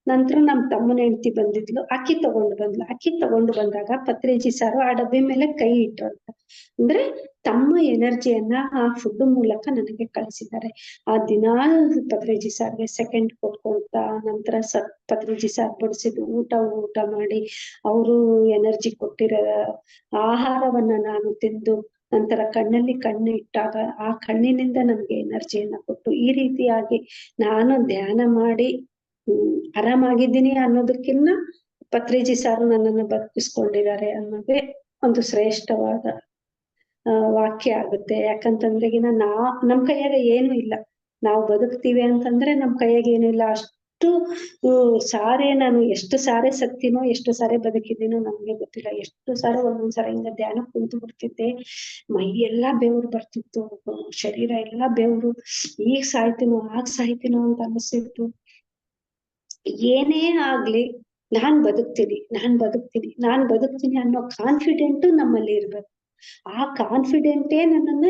ನಂತರ ನಮ್ ತಮ್ಮನ ಹೆಂಡತಿ ಬಂದಿದ್ಲು, ಅಕ್ಕಿ ತಗೊಂಡು ಬಂದ್ಲು. ಅಕ್ಕಿ ತಗೊಂಡು ಬಂದಾಗ ಪತ್ರಿಜಿ ಸಾರು ಆ ಡಬ್ಬಿ ಮೇಲೆ ಕೈ ಇಟ್ರಂತ. ಅಂದ್ರೆ ತಮ್ಮ ಎನರ್ಜಿಯನ್ನ ಆ ಫುಡ್ ಮೂಲಕ ನನಗೆ ಕಳಿಸಿದ್ದಾರೆ. ಆ ದಿನಾ ಪತ್ರಿಜಿ ಸಾರ್ಗೆ ಸೆಕೆಂಡ್ ಕೊಟ್ಕೊಂತ, ನಂತರ ಪತ್ರಿಜಿ ಸಾರ್ ಬಡಿಸಿದ್ದು ಊಟ ಮಾಡಿ ಅವರು ಎನರ್ಜಿ ಕೊಟ್ಟಿರೋ ಆಹಾರವನ್ನ ನಾನು ತಿಂದು, ನಂತರ ಕಣ್ಣಲ್ಲಿ ಕಣ್ಣು ಇಟ್ಟಾಗ ಆ ಕಣ್ಣಿನಿಂದ ನಮ್ಗೆ ಎನರ್ಜಿಯನ್ನ ಕೊಟ್ಟು, ಈ ರೀತಿಯಾಗಿ ನಾನು ಧ್ಯಾನ ಮಾಡಿ ಆರಾಮಾಗಿದ್ದೀನಿ ಅನ್ನೋದಕ್ಕಿನ್ನ ಪತ್ರಿಜಿ ಸಾರು ನನ್ನನ್ನು ಬದುಕಿಸ್ಕೊಂಡಿದ್ದಾರೆ ಅನ್ನೋದೇ ಒಂದು ಶ್ರೇಷ್ಠವಾದ ವಾಕ್ಯ ಆಗುತ್ತೆ. ಯಾಕಂತಂದ್ರೆ ನಮ್ ಕೈಯಾಗ ಏನು ಇಲ್ಲ, ನಾವು ಬದುಕ್ತೀವಿ ಅಂತಂದ್ರೆ ನಮ್ ಕೈಯಾಗ ಏನು ಇಲ್ಲ. ಅಷ್ಟು ಸಾರಿ ನಾನು ಎಷ್ಟು ಸಾರಿ ಸತ್ತಿನೋ, ಎಷ್ಟು ಸಾರಿ ಬದುಕಿದ್ದೀನೋ ನಮ್ಗೆ ಗೊತ್ತಿಲ್ಲ. ಎಷ್ಟು ಸಾರಿ ಒಂದೊಂದ್ಸಾರಿ ಹಿಂಗ ಧ್ಯಾನ ಕುಂತು ಬಿಡ್ತಿದ್ದೆ, ಮೈ ಎಲ್ಲಾ ಬೆವ್ರು ಬರ್ತಿತ್ತು, ಶರೀರ ಎಲ್ಲಾ ಬೆವ್ರು, ಈಗ ಸಾಯ್ತೀನೋ ಆಗ ಸಾಯ್ತೀನೋ ಅಂತ ಅನಿಸ್ತಿತ್ತು. ಏನೇ ಆಗ್ಲಿ ನಾನ್ ಬದುಕ್ತೀನಿ ಅನ್ನೋ ಕಾನ್ಫಿಡೆಂಟ್ ನಮ್ಮಲ್ಲಿ ಇರ್ಬೇಕು. ಆ ಕಾನ್ಫಿಡೆಂಟೇ ನನ್ನನ್ನ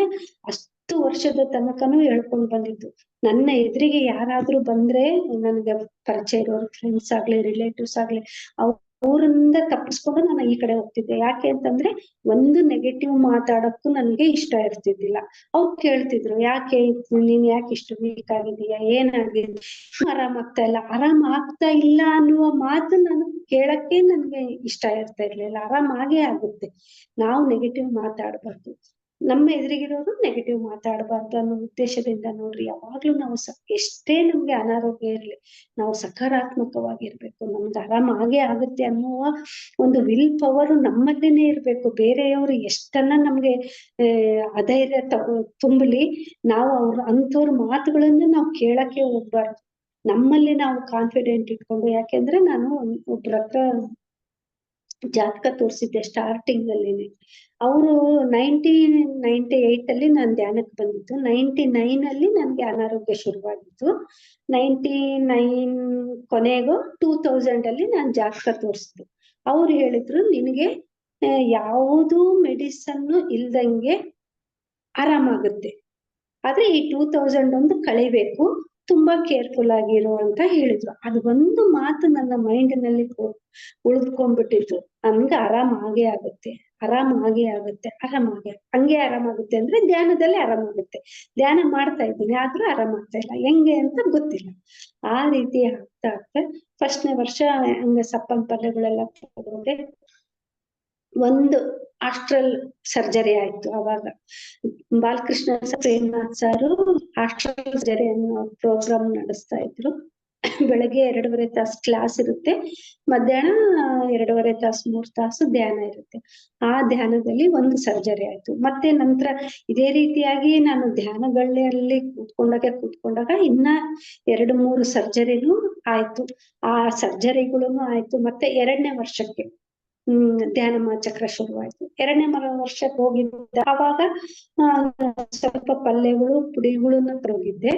ಅಷ್ಟು ವರ್ಷದ ತನಕನೂ ಹೇಳ್ಕೊಂಡ್ ಬಂದಿದ್ದು. ನನ್ನ ಎದುರಿಗೆ ಯಾರಾದ್ರೂ ಬಂದ್ರೆ, ನನ್ಗೆ ಪರಿಚಯ ಇರೋರು ಫ್ರೆಂಡ್ಸ್ ಆಗ್ಲಿ, ರಿಲೇಟಿವ್ಸ್ ಆಗ್ಲಿ, ಅವ್ರಿಂದ ತಪ್ಪಿಸ್ಕೊಂಡು ನಾನು ಈ ಕಡೆ ಹೋಗ್ತಿದ್ದೆ. ಯಾಕೆ ಅಂತಂದ್ರೆ ಒಂದು ನೆಗೆಟಿವ್ ಮಾತಾಡಕ್ಕೂ ನನ್ಗೆ ಇಷ್ಟ ಇರ್ತಿದ್ದಿಲ್ಲ. ಅವ್ರು ಕೇಳ್ತಿದ್ರು, ಯಾಕೆ ನೀನ್ ಯಾಕೆ ಇಷ್ಟು ವೀಕ್ ಆಗಿದೀಯಾ, ಏನಾಗಿದೆ, ಆರಾಮ್ ಆಗ್ತಾ ಇಲ್ಲ ಅನ್ನುವ ಮಾತು ನಾನು ಕೇಳಕ್ಕೆ ನನ್ಗೆ ಇಷ್ಟ ಇರ್ತಾ ಇರ್ಲಿಲ್ಲ. ಆರಾಮಾಗೇ ಆಗುತ್ತೆ, ನಾವು ನೆಗೆಟಿವ್ ಮಾತಾಡ್ಬಾರ್ದು, ನಮ್ಮ ಎದುರಿಗಿರೋರು ನೆಗೆಟಿವ್ ಮಾತಾಡಬಾರ್ದು ಅನ್ನೋ ಉದ್ದೇಶದಿಂದ ನೋಡ್ರಿ, ಯಾವಾಗ್ಲೂ ನಾವು ಎಷ್ಟೇ ನಮ್ಗೆ ಅನಾರೋಗ್ಯ ಇರ್ಲಿ, ನಾವು ಸಕಾರಾತ್ಮಕವಾಗಿರ್ಬೇಕು. ನಮ್ಗೆ ಆರಾಮಾಗೇ ಆಗುತ್ತೆ ಅನ್ನುವ ಒಂದು ವಿಲ್ ಪವರ್ ನಮ್ಮಲ್ಲೇನೆ ಇರ್ಬೇಕು. ಬೇರೆಯವರು ಎಷ್ಟನ್ನ ನಮ್ಗೆ ಅಧೈರ್ಯ ತುಂಬಲಿ, ನಾವು ಅಂಥವ್ರ ಮಾತುಗಳನ್ನ ನಾವು ಕೇಳಕ್ಕೆ ಹೋಗ್ಬಾರ್ದು. ನಮ್ಮಲ್ಲಿ ನಾವು ಕಾನ್ಫಿಡೆಂಟ್ ಇಟ್ಕೊಂಡು, ಯಾಕೆಂದ್ರೆ ನಾನು ಒಬ್ರ ಹತ್ರ ಜಾತಕ ತೋರಿಸಿದ್ದೆ ಸ್ಟಾರ್ಟಿಂಗ್ ಅಲ್ಲಿ. ಅವರು 1998 ಅಲ್ಲಿ ನಾನ್ ಧ್ಯಾನಕ್ಕೆ ಬಂದಿದ್ದು, 99 ಅಲ್ಲಿ ನನ್ಗೆ ಅನಾರೋಗ್ಯ ಶುರುವಾಗಿತ್ತು. 99 ಕೊನೆಗೂ 2000 ಅಲ್ಲಿ ನಾನ್ ಜಾತಕ ತೋರಿಸಿದ್ದು. ಅವ್ರು ಹೇಳಿದ್ರು, ನಿನಗೆ ಯಾವುದು ಮೆಡಿಸನ್ ಇಲ್ದಂಗೆ ಆರಾಮಾಗುತ್ತೆ. ಆದ್ರೆ ಈ 2000 ಒಂದು ಕಳಿಬೇಕು, ತುಂಬಾ ಕೇರ್ಫುಲ್ ಆಗಿರು ಅಂತ ಹೇಳಿದ್ರು. ಅದು ಒಂದು ಮಾತು ನನ್ನ ಮೈಂಡ್ ನಲ್ಲಿ ಉಳಿದ್ಕೊಂಡ್ಬಿಟ್ಟಿತ್ತು. ನಮ್ಗೆ ಆರಾಮಾಗೇ ಆಗುತ್ತೆ, ಆರಾಮಾಗೇ ಆಗುತ್ತೆ, ಹಂಗೆ ಆರಾಮಾಗುತ್ತೆ ಅಂದ್ರೆ ಧ್ಯಾನದಲ್ಲಿ ಆರಾಮಾಗುತ್ತೆ. ಧ್ಯಾನ ಮಾಡ್ತಾ ಇದ್ದೀನಿ ಆದ್ರೂ ಆರಾಮಾಗ್ತಾ ಇಲ್ಲ, ಹೆಂಗೆ ಅಂತ ಗೊತ್ತಿಲ್ಲ. ಆ ರೀತಿ ಆಗ್ತಾ ಆಗ್ತಾ ಫಸ್ಟ್ನೇ ವರ್ಷ ಹಂಗ ಸಪ್ಪನ್ ಪಲ್ಯಗಳೆಲ್ಲ ತಗೊಂಡೆ. ಒಂದು ಆಸ್ಟ್ರಲ್ ಸರ್ಜರಿ ಆಯ್ತು. ಅವಾಗ ಬಾಲಕೃಷ್ಣ ಪ್ರೇಮನಾಥ್ ಸಾರು ಆಸ್ಟ್ರಲ್ ಸರ್ಜರಿ ಅನ್ನೋ ಪ್ರೋಗ್ರಾಮ್ ನಡೆಸ್ತಾ ಇದ್ರು. ಬೆಳಗ್ಗೆ 2.5 ತಾಸು ಕ್ಲಾಸ್ ಇರುತ್ತೆ, ಮಧ್ಯಾಹ್ನ 2.5 ತಾಸು 3 ತಾಸು ಧ್ಯಾನ ಇರುತ್ತೆ. ಆ ಧ್ಯಾನದಲ್ಲಿ ಒಂದು ಸರ್ಜರಿ ಆಯ್ತು. ಮತ್ತೆ ನಂತರ ಇದೇ ರೀತಿಯಾಗಿ ನಾನು ಧ್ಯಾನಗಳಲ್ಲಿ ಕೂತ್ಕೊಂಡಾಗ ಇನ್ನ 2-3 ಸರ್ಜರಿನೂ ಆಯ್ತು. ಆ ಸರ್ಜರಿಗಳನ್ನು ಆಯ್ತು. ಮತ್ತೆ 2ನೇ ವರ್ಷಕ್ಕೆ ಧ್ಯಾನ ಚಕ್ರ ಶುರುವಾಯ್ತು. 2ನೇ ವರ್ಷಕ್ಕೆ ಹೋಗಿದ್ದೆ. ಅವಾಗ ಸ್ವಲ್ಪ ಪಲ್ಯಗಳು ಪುಡಿಗಳನ್ನ ತರೋಗಿದ್ದೆ,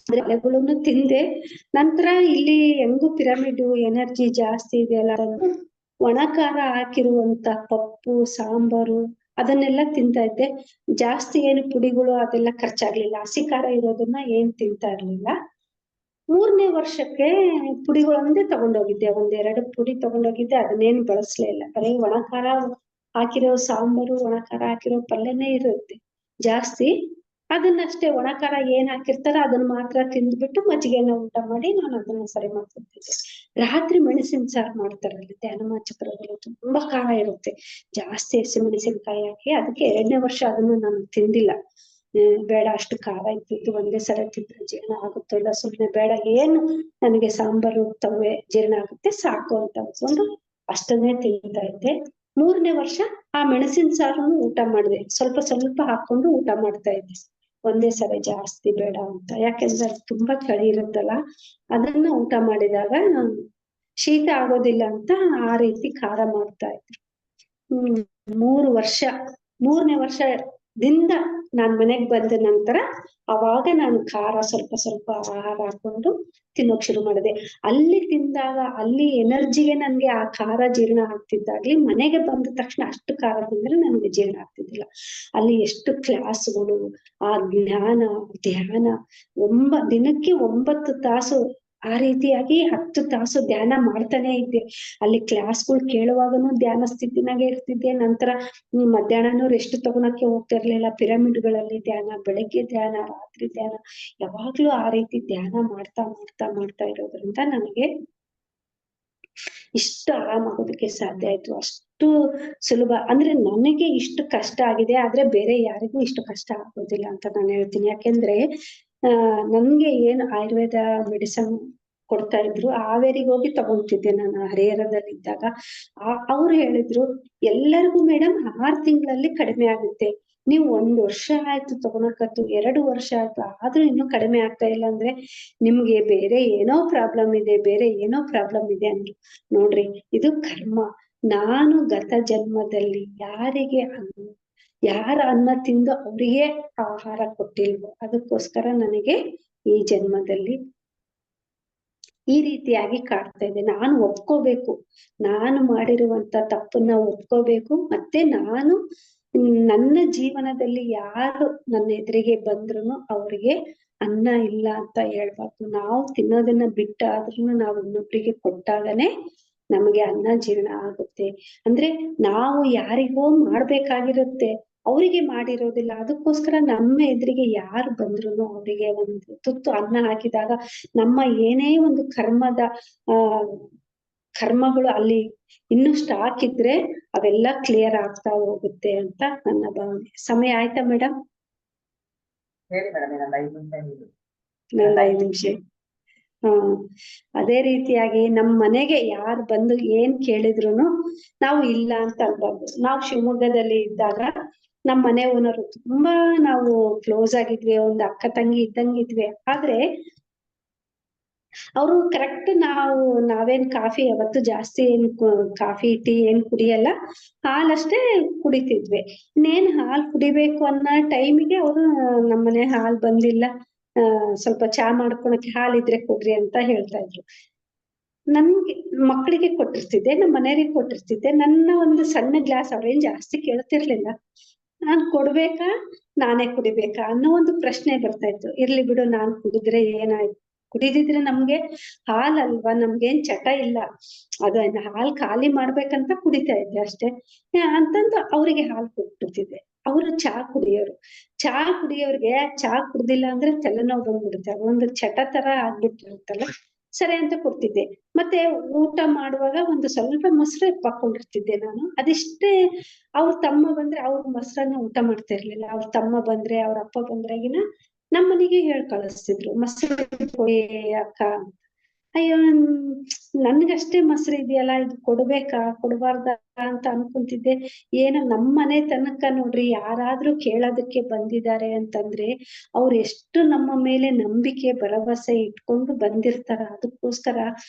ಪಲ್ಯಗಳನ್ನು ತಿಂದೆ. ನಂತರ ಇಲ್ಲಿ ಹೆಂಗು ಪಿರಮಿಡ್ ಎನರ್ಜಿ ಜಾಸ್ತಿ ಇದೆಯಲ್ಲ, ಒಣ ಖಾರ ಹಾಕಿರುವಂತ ಪಪ್ಪು ಸಾಂಬಾರು ಅದನ್ನೆಲ್ಲ ತಿಂತಾ ಇದ್ದೆ. ಜಾಸ್ತಿ ಏನು ಪುಡಿಗಳು ಅದೆಲ್ಲ ಖರ್ಚಾಗ್ಲಿಲ್ಲ. ಹಸಿ ಖಾರ ಇರೋದನ್ನ ಏನ್ ತಿಂತಾ ಇರ್ಲಿಲ್ಲ. 3ನೇ ವರ್ಷಕ್ಕೆ ಪುಡಿಗಳೊಂದೇ ತಗೊಂಡೋಗಿದ್ದೆ. 1-2 ಪುಡಿ ತಗೊಂಡೋಗಿದ್ದೆ, ಅದನ್ನೇನು ಬಳಸ್ಲೇ ಇಲ್ಲ. ಬರೀ ಒಣ ಖಾರ ಹಾಕಿರೋ ಸಾಂಬಾರು, ಒಣ ಖಾರ ಹಾಕಿರೋ ಪಲ್ಯನೇ ಇರುತ್ತೆ ಜಾಸ್ತಿ. ಅದನ್ನಷ್ಟೇ ಒಣ ಖಾರ ಏನ್ ಹಾಕಿರ್ತಾರ ಅದನ್ನ ಮಾತ್ರ ತಿಂದ್ಬಿಟ್ಟು ಮಜ್ಜಿಗೆನ ಊಟ ಮಾಡಿ ನಾನು ಅದನ್ನ ಸರಿ ಮಾಡ್ಕೊತಿದ್ದೆ. ರಾತ್ರಿ ಮೆಣಸಿನ ಸಾರು ಮಾಡ್ತಾರಲ್ಲಿ ಧ್ಯಾನ ಚಕ್ರದಲ್ಲಿ, ತುಂಬಾ ಖಾರ ಇರುತ್ತೆ. ಜಾಸ್ತಿ ಹಸಿಮೆಣಸಿನಕಾಯಿ ಹಾಕಿ, ಅದಕ್ಕೆ 2ನೇ ವರ್ಷ ಅದನ್ನು ನಾನು ತಿಂದಿಲ್ಲ. ಬೇಡ, ಅಷ್ಟು ಖಾರ ಇದ್ದಿದ್ದು ಒಂದೇ ಸಲ ತಿಂದ್ರೆ ಜೀರ್ಣ ಆಗುತ್ತೋ ಇಲ್ಲ, ಸುಮ್ನೆ ಬೇಡ, ಏನು ನನಗೆ ಸಾಂಬಾರು ತವೆ ಜೀರ್ಣ ಆಗುತ್ತೆ ಸಾಕು ಅಂತ ಅನ್ಕೊಂಡು ಅಷ್ಟನ್ನೇ ತಿಂತಾ ಇದ್ದೆ. 3ನೇ ವರ್ಷ ಆ ಮೆಣಸಿನ ಸಾರನ್ನು ಊಟ ಮಾಡಿದೆ. ಸ್ವಲ್ಪ ಹಾಕೊಂಡು ಊಟ ಮಾಡ್ತಾ ಇದ್ದೆ, ಒಂದೇ ಸಲ ಜಾಸ್ತಿ ಬೇಡ ಅಂತ. ಯಾಕೆಂದ್ರೆ ಅದು ತುಂಬಾ ಚಳಿ ಇರುತ್ತಲ್ಲ, ಅದನ್ನ ಊಟ ಮಾಡಿದಾಗ ಶೀತ ಆಗೋದಿಲ್ಲ ಅಂತ ಆ ರೀತಿ ಖಾರ ಮಾಡ್ತಾ ಇದ್ರು. 3ನೇ ವರ್ಷದಿಂದ ನಾನ್ ಮನೆಗ್ ಬಂದ ನಂತರ ಅವಾಗ ನಾನು ಖಾರ ಸ್ವಲ್ಪ ಆಹಾರ ಹಾಕೊಂಡು ತಿನ್ನೋಕ್ ಶುರು ಮಾಡಿದೆ. ಅಲ್ಲಿ ತಿಂದಾಗ ಅಲ್ಲಿ ಎನರ್ಜಿಗೆ ನನ್ಗೆ ಆ ಖಾರ ಜೀರ್ಣ ಆಗ್ತಿದ್ದಾಗ್ಲಿ, ಮನೆಗೆ ಬಂದ ತಕ್ಷಣ ಅಷ್ಟು ಖಾರ ತಿಂದ್ರೆ ನನ್ಗೆ ಜೀರ್ಣ ಆಗ್ತಿದ್ದಿಲ್ಲ. ಅಲ್ಲಿ ಎಷ್ಟು ಕ್ಲಾಸ್ಗಳು, ಆ ಧ್ಯಾನ ದಿನಕ್ಕೆ 9 ತಾಸು, ಆ ರೀತಿಯಾಗಿ 10 ತಾಸು ಧ್ಯಾನ ಮಾಡ್ತಾನೆ ಇದ್ದೆ. ಅಲ್ಲಿ ಕ್ಲಾಸ್ಗಳು ಕೇಳುವಾಗನು ಧ್ಯಾನ ಸ್ಥಿತಿನಾಗೆ ಇರ್ತಿದ್ದೆ. ನಂತರ ಮಧ್ಯಾಹ್ನನೂ ರೆಸ್ಟ್ ತಗೊಳಕ್ಕೆ ಹೋಗ್ತಾ ಇರ್ಲಿಲ್ಲ. ಪಿರಮಿಡ್ಗಳಲ್ಲಿ ಧ್ಯಾನ, ಬೆಳಗ್ಗೆ ಧ್ಯಾನ, ರಾತ್ರಿ ಧ್ಯಾನ, ಯಾವಾಗ್ಲೂ ಆ ರೀತಿ ಧ್ಯಾನ ಮಾಡ್ತಾ ಇರೋದ್ರಿಂದ ನನಗೆ ಇಷ್ಟು ಆರಾಮಾಗೋದಕ್ಕೆ ಸಾಧ್ಯ ಆಯ್ತು. ಅಷ್ಟು ಸುಲಭ ಅಂದ್ರೆ ನನಗೆ ಇಷ್ಟು ಕಷ್ಟ ಆಗಿದೆ, ಆದ್ರೆ ಬೇರೆ ಯಾರಿಗೂ ಇಷ್ಟು ಕಷ್ಟ ಆಗೋದಿಲ್ಲ ಅಂತ ನಾನು ಹೇಳ್ತೀನಿ. ಯಾಕೆಂದ್ರೆ ನನ್ಗೆ ಏನು ಆಯುರ್ವೇದ ಮೆಡಿಸನ್ ಕೊಡ್ತಾ ಇದ್ರು, ಹಾವೇರಿಗೆ ಹೋಗಿ ತಗೊಂತಿದ್ದೆ ನಾನು ಹರಿಹರದಲ್ಲಿ ಇದ್ದಾಗ. ಅವ್ರು ಹೇಳಿದ್ರು, ಎಲ್ಲರಿಗೂ ಮೇಡಮ್ 6 ತಿಂಗಳಲ್ಲಿ ಕಡಿಮೆ ಆಗುತ್ತೆ, ನೀವು 1 ವರ್ಷ ಆಯ್ತು ತಗೊಳಕತ್ತು, 2 ವರ್ಷ ಆಯ್ತು, ಆದ್ರೂ ಇನ್ನೂ ಕಡಿಮೆ ಆಗ್ತಾ ಇಲ್ಲ ಅಂದ್ರೆ ನಿಮ್ಗೆ ಬೇರೆ ಏನೋ ಪ್ರಾಬ್ಲಮ್ ಇದೆ ಅಂದ್ರು. ನೋಡ್ರಿ, ಇದು ಕರ್ಮ. ನಾನು ಗತ ಜನ್ಮದಲ್ಲಿ ಯಾರ ಅನ್ನ ತಿಂದು ಅವರಿಗೆ ಆಹಾರ ಕೊಟ್ಟಿಲ್ವೋ, ಅದಕ್ಕೋಸ್ಕರ ನನಗೆ ಈ ಜನ್ಮದಲ್ಲಿ ಈ ರೀತಿಯಾಗಿ ಕಾಡ್ತಾ ಇದೆ. ನಾನು ಒಪ್ಕೋಬೇಕು, ನಾನು ಮಾಡಿರುವಂತ ತಪ್ಪನ್ನ ಒಪ್ಕೋಬೇಕು. ಮತ್ತೆ ನಾನು ನನ್ನ ಜೀವನದಲ್ಲಿ ಯಾರು ನನ್ನ ಎದುರಿಗೆ ಬಂದ್ರು ಅವ್ರಿಗೆ ಅನ್ನ ಇಲ್ಲ ಅಂತ ಹೇಳ್ಬಾರ್ದು. ನಾವು ತಿನ್ನೋದನ್ನ ಬಿಟ್ಟಾದ್ರೂ ನಾವು ಇನ್ನೊಬ್ರಿಗೆ ಕೊಟ್ಟಾಗನೆ ನಮಗೆ ಅನ್ನ ಜೀರ್ಣ ಆಗುತ್ತೆ. ಅಂದ್ರೆ ನಾವು ಯಾರಿಗೋ ಮಾಡ್ಬೇಕಾಗಿರುತ್ತೆ, ಅವರಿಗೆ ಮಾಡಿರೋದಿಲ್ಲ. ಅದಕ್ಕೋಸ್ಕರ ನಮ್ಮ ಎದುರಿಗೆ ಯಾರು ಬಂದ್ರು ಅವರಿಗೆ ಒಂದು ತುತ್ತು ಅನ್ನ ಹಾಕಿದಾಗ ನಮ್ಮ ಏನೇ ಒಂದು ಕರ್ಮಗಳು ಅಲ್ಲಿ ಇನ್ನು ಸ್ಟಾಕ್ ಇದ್ರೆ ಅವೆಲ್ಲ ಕ್ಲಿಯರ್ ಆಗ್ತಾ ಹೋಗುತ್ತೆ ಅಂತ ನನ್ನ ಭಾವನೆ. ಸಮಯ ಆಯ್ತಾ ಮೇಡಮ್? ನಂದು 5 ನಿಮಿಷ. ಅದೇ ರೀತಿಯಾಗಿ ನಮ್ ಮನೆಗೆ ಯಾರು ಬಂದು ಏನ್ ಕೇಳಿದ್ರು ನಾವು ಇಲ್ಲ ಅಂತ ಅನ್ಬಾರ್ದು. ನಾವು ಶಿವಮೊಗ್ಗದಲ್ಲಿ ಇದ್ದಾಗ ನಮ್ ಮನೆ ಓನರು ತುಂಬಾ ನಾವು ಕ್ಲೋಸ್ ಆಗಿದ್ವಿ, ಒಂದು ಅಕ್ಕ ತಂಗಿ ಇದ್ದಂಗಿದ್ವಿ. ಆದ್ರೆ ಅವರು ಕರೆಕ್ಟ್ ನಾವೇನ್ ಕಾಫಿ ಯಾವತ್ತು ಜಾಸ್ತಿ ಕಾಫಿ ಟೀ ಏನ್ ಕುಡಿಯಲ್ಲ, ಹಾಲಷ್ಟೇ ಕುಡಿತಿದ್ವಿ. ಇನ್ನೇನ್ ಹಾಲ್ ಕುಡಿಬೇಕು ಅನ್ನೋ ಟೈಮಿಗೆ ಅವರು ನಮ್ಮನೆ ಹಾಲ್ ಬಂದಿಲ್ಲ, ಸ್ವಲ್ಪ ಚಾ ಮಾಡ್ಕೊಳಕ್ಕೆ ಹಾಲಿದ್ರೆ ಕೊಡ್ರಿ ಅಂತ ಹೇಳ್ತಾ ಇದ್ರು. ನನ್ಗೆ ಮಕ್ಕಳಿಗೆ ಕೊಟ್ಟಿರ್ತಿದ್ದೆ, ನಮ್ಮ ಮನೆಯವರಿಗೆ ಕೊಟ್ಟಿರ್ತಿದ್ದೆ. ನನ್ನ ಒಂದು ಸಣ್ಣ ಗ್ಲಾಸ್ ಅವ್ರೇನ್ ಜಾಸ್ತಿ ಕೇಳ್ತಿರ್ಲಿಲ್ಲ. ನಾನ್ ಕೊಡ್ಬೇಕಾ ನಾನೇ ಕುಡಿಬೇಕಾ ಅನ್ನೋ ಒಂದು ಪ್ರಶ್ನೆ ಬರ್ತಾ ಇತ್ತು. ಇರ್ಲಿ ಬಿಡು ನಾನ್ ಕುಡಿದ್ರೆ ಏನಾಯ್ತು, ಕುಡಿದಿದ್ರೆ ನಮ್ಗೆ ಹಾಲಲ್ವಾ, ನಮ್ಗೇನ್ ಚಟ ಇಲ್ಲ, ಅದು ಹಾಲ್ ಖಾಲಿ ಮಾಡ್ಬೇಕಂತ ಕುಡಿತಾ ಇದ್ದೆ ಅಷ್ಟೇ ಅಂತಂದು ಅವರಿಗೆ ಹಾಲು ಕೊಟ್ಬಿಡ್ತಿದ್ದೆ. ಅವರು ಚಾ ಕುಡಿಯೋರು. ಚಾ ಕುಡ್ದಿಲ್ಲ ಅಂದ್ರೆ ತಲೆನೋವು ಬಂದ್ಬಿಡುತ್ತೆ, ಅದೊಂದು ಚಟ ತರ ಆಗ್ಬಿಟ್ಟಿರುತ್ತಲ್ಲ. ಸರಿ ಅಂತ ಕೊಡ್ತಿದ್ದೆ. ಮತ್ತೆ ಊಟ ಮಾಡುವಾಗ ಒಂದು ಸ್ವಲ್ಪ ಮೊಸರು ಹಾಕೊಂಡಿರ್ತಿದ್ದೆ ನಾನು. ಅದಿಷ್ಟೇ. ಅವ್ರ ತಮ್ಮ ಬಂದ್ರೆ ಅವ್ರ ಮೊಸರನ್ನ ಊಟ ಮಾಡ್ತಾ ಇರ್ಲಿಲ್ಲ. ಅವ್ರ ತಮ್ಮ ಬಂದ್ರೆ ಅವ್ರ ಅಪ್ಪ ಬಂದ್ರೆಗಿನ ನಮ್ಮನೆಗೆ ಹೇಳ್ ಕಳಿಸ್ತಿದ್ರು, ಮೊಸರು ಕೊಡಿ ಅಕ್ಕ. ಅಯ್ಯೋ ನನ್ಗಷ್ಟೇ ಮೊಸರು ಇದೆಯಲ್ಲ, ಇದು ಕೊಡ್ಬೇಕಾ ಕೊಡ್ಬಾರ್ದ ಅಂತ ಅನ್ಕೊಂತಿದ್ದೆ. ಏನೋ ನಮ್ಮನೆ ತನಕ ನೋಡ್ರಿ ಯಾರಾದ್ರೂ ಕೇಳೋದಕ್ಕೆ ಬಂದಿದ್ದಾರೆ ಅಂತಂದ್ರೆ ಅವ್ರು ಎಷ್ಟು ನಮ್ಮ ಮೇಲೆ ನಂಬಿಕೆ ಭರವಸೆ ಇಟ್ಕೊಂಡು ಬಂದಿರ್ತಾರ. ಅದಕ್ಕೋಸ್ಕರ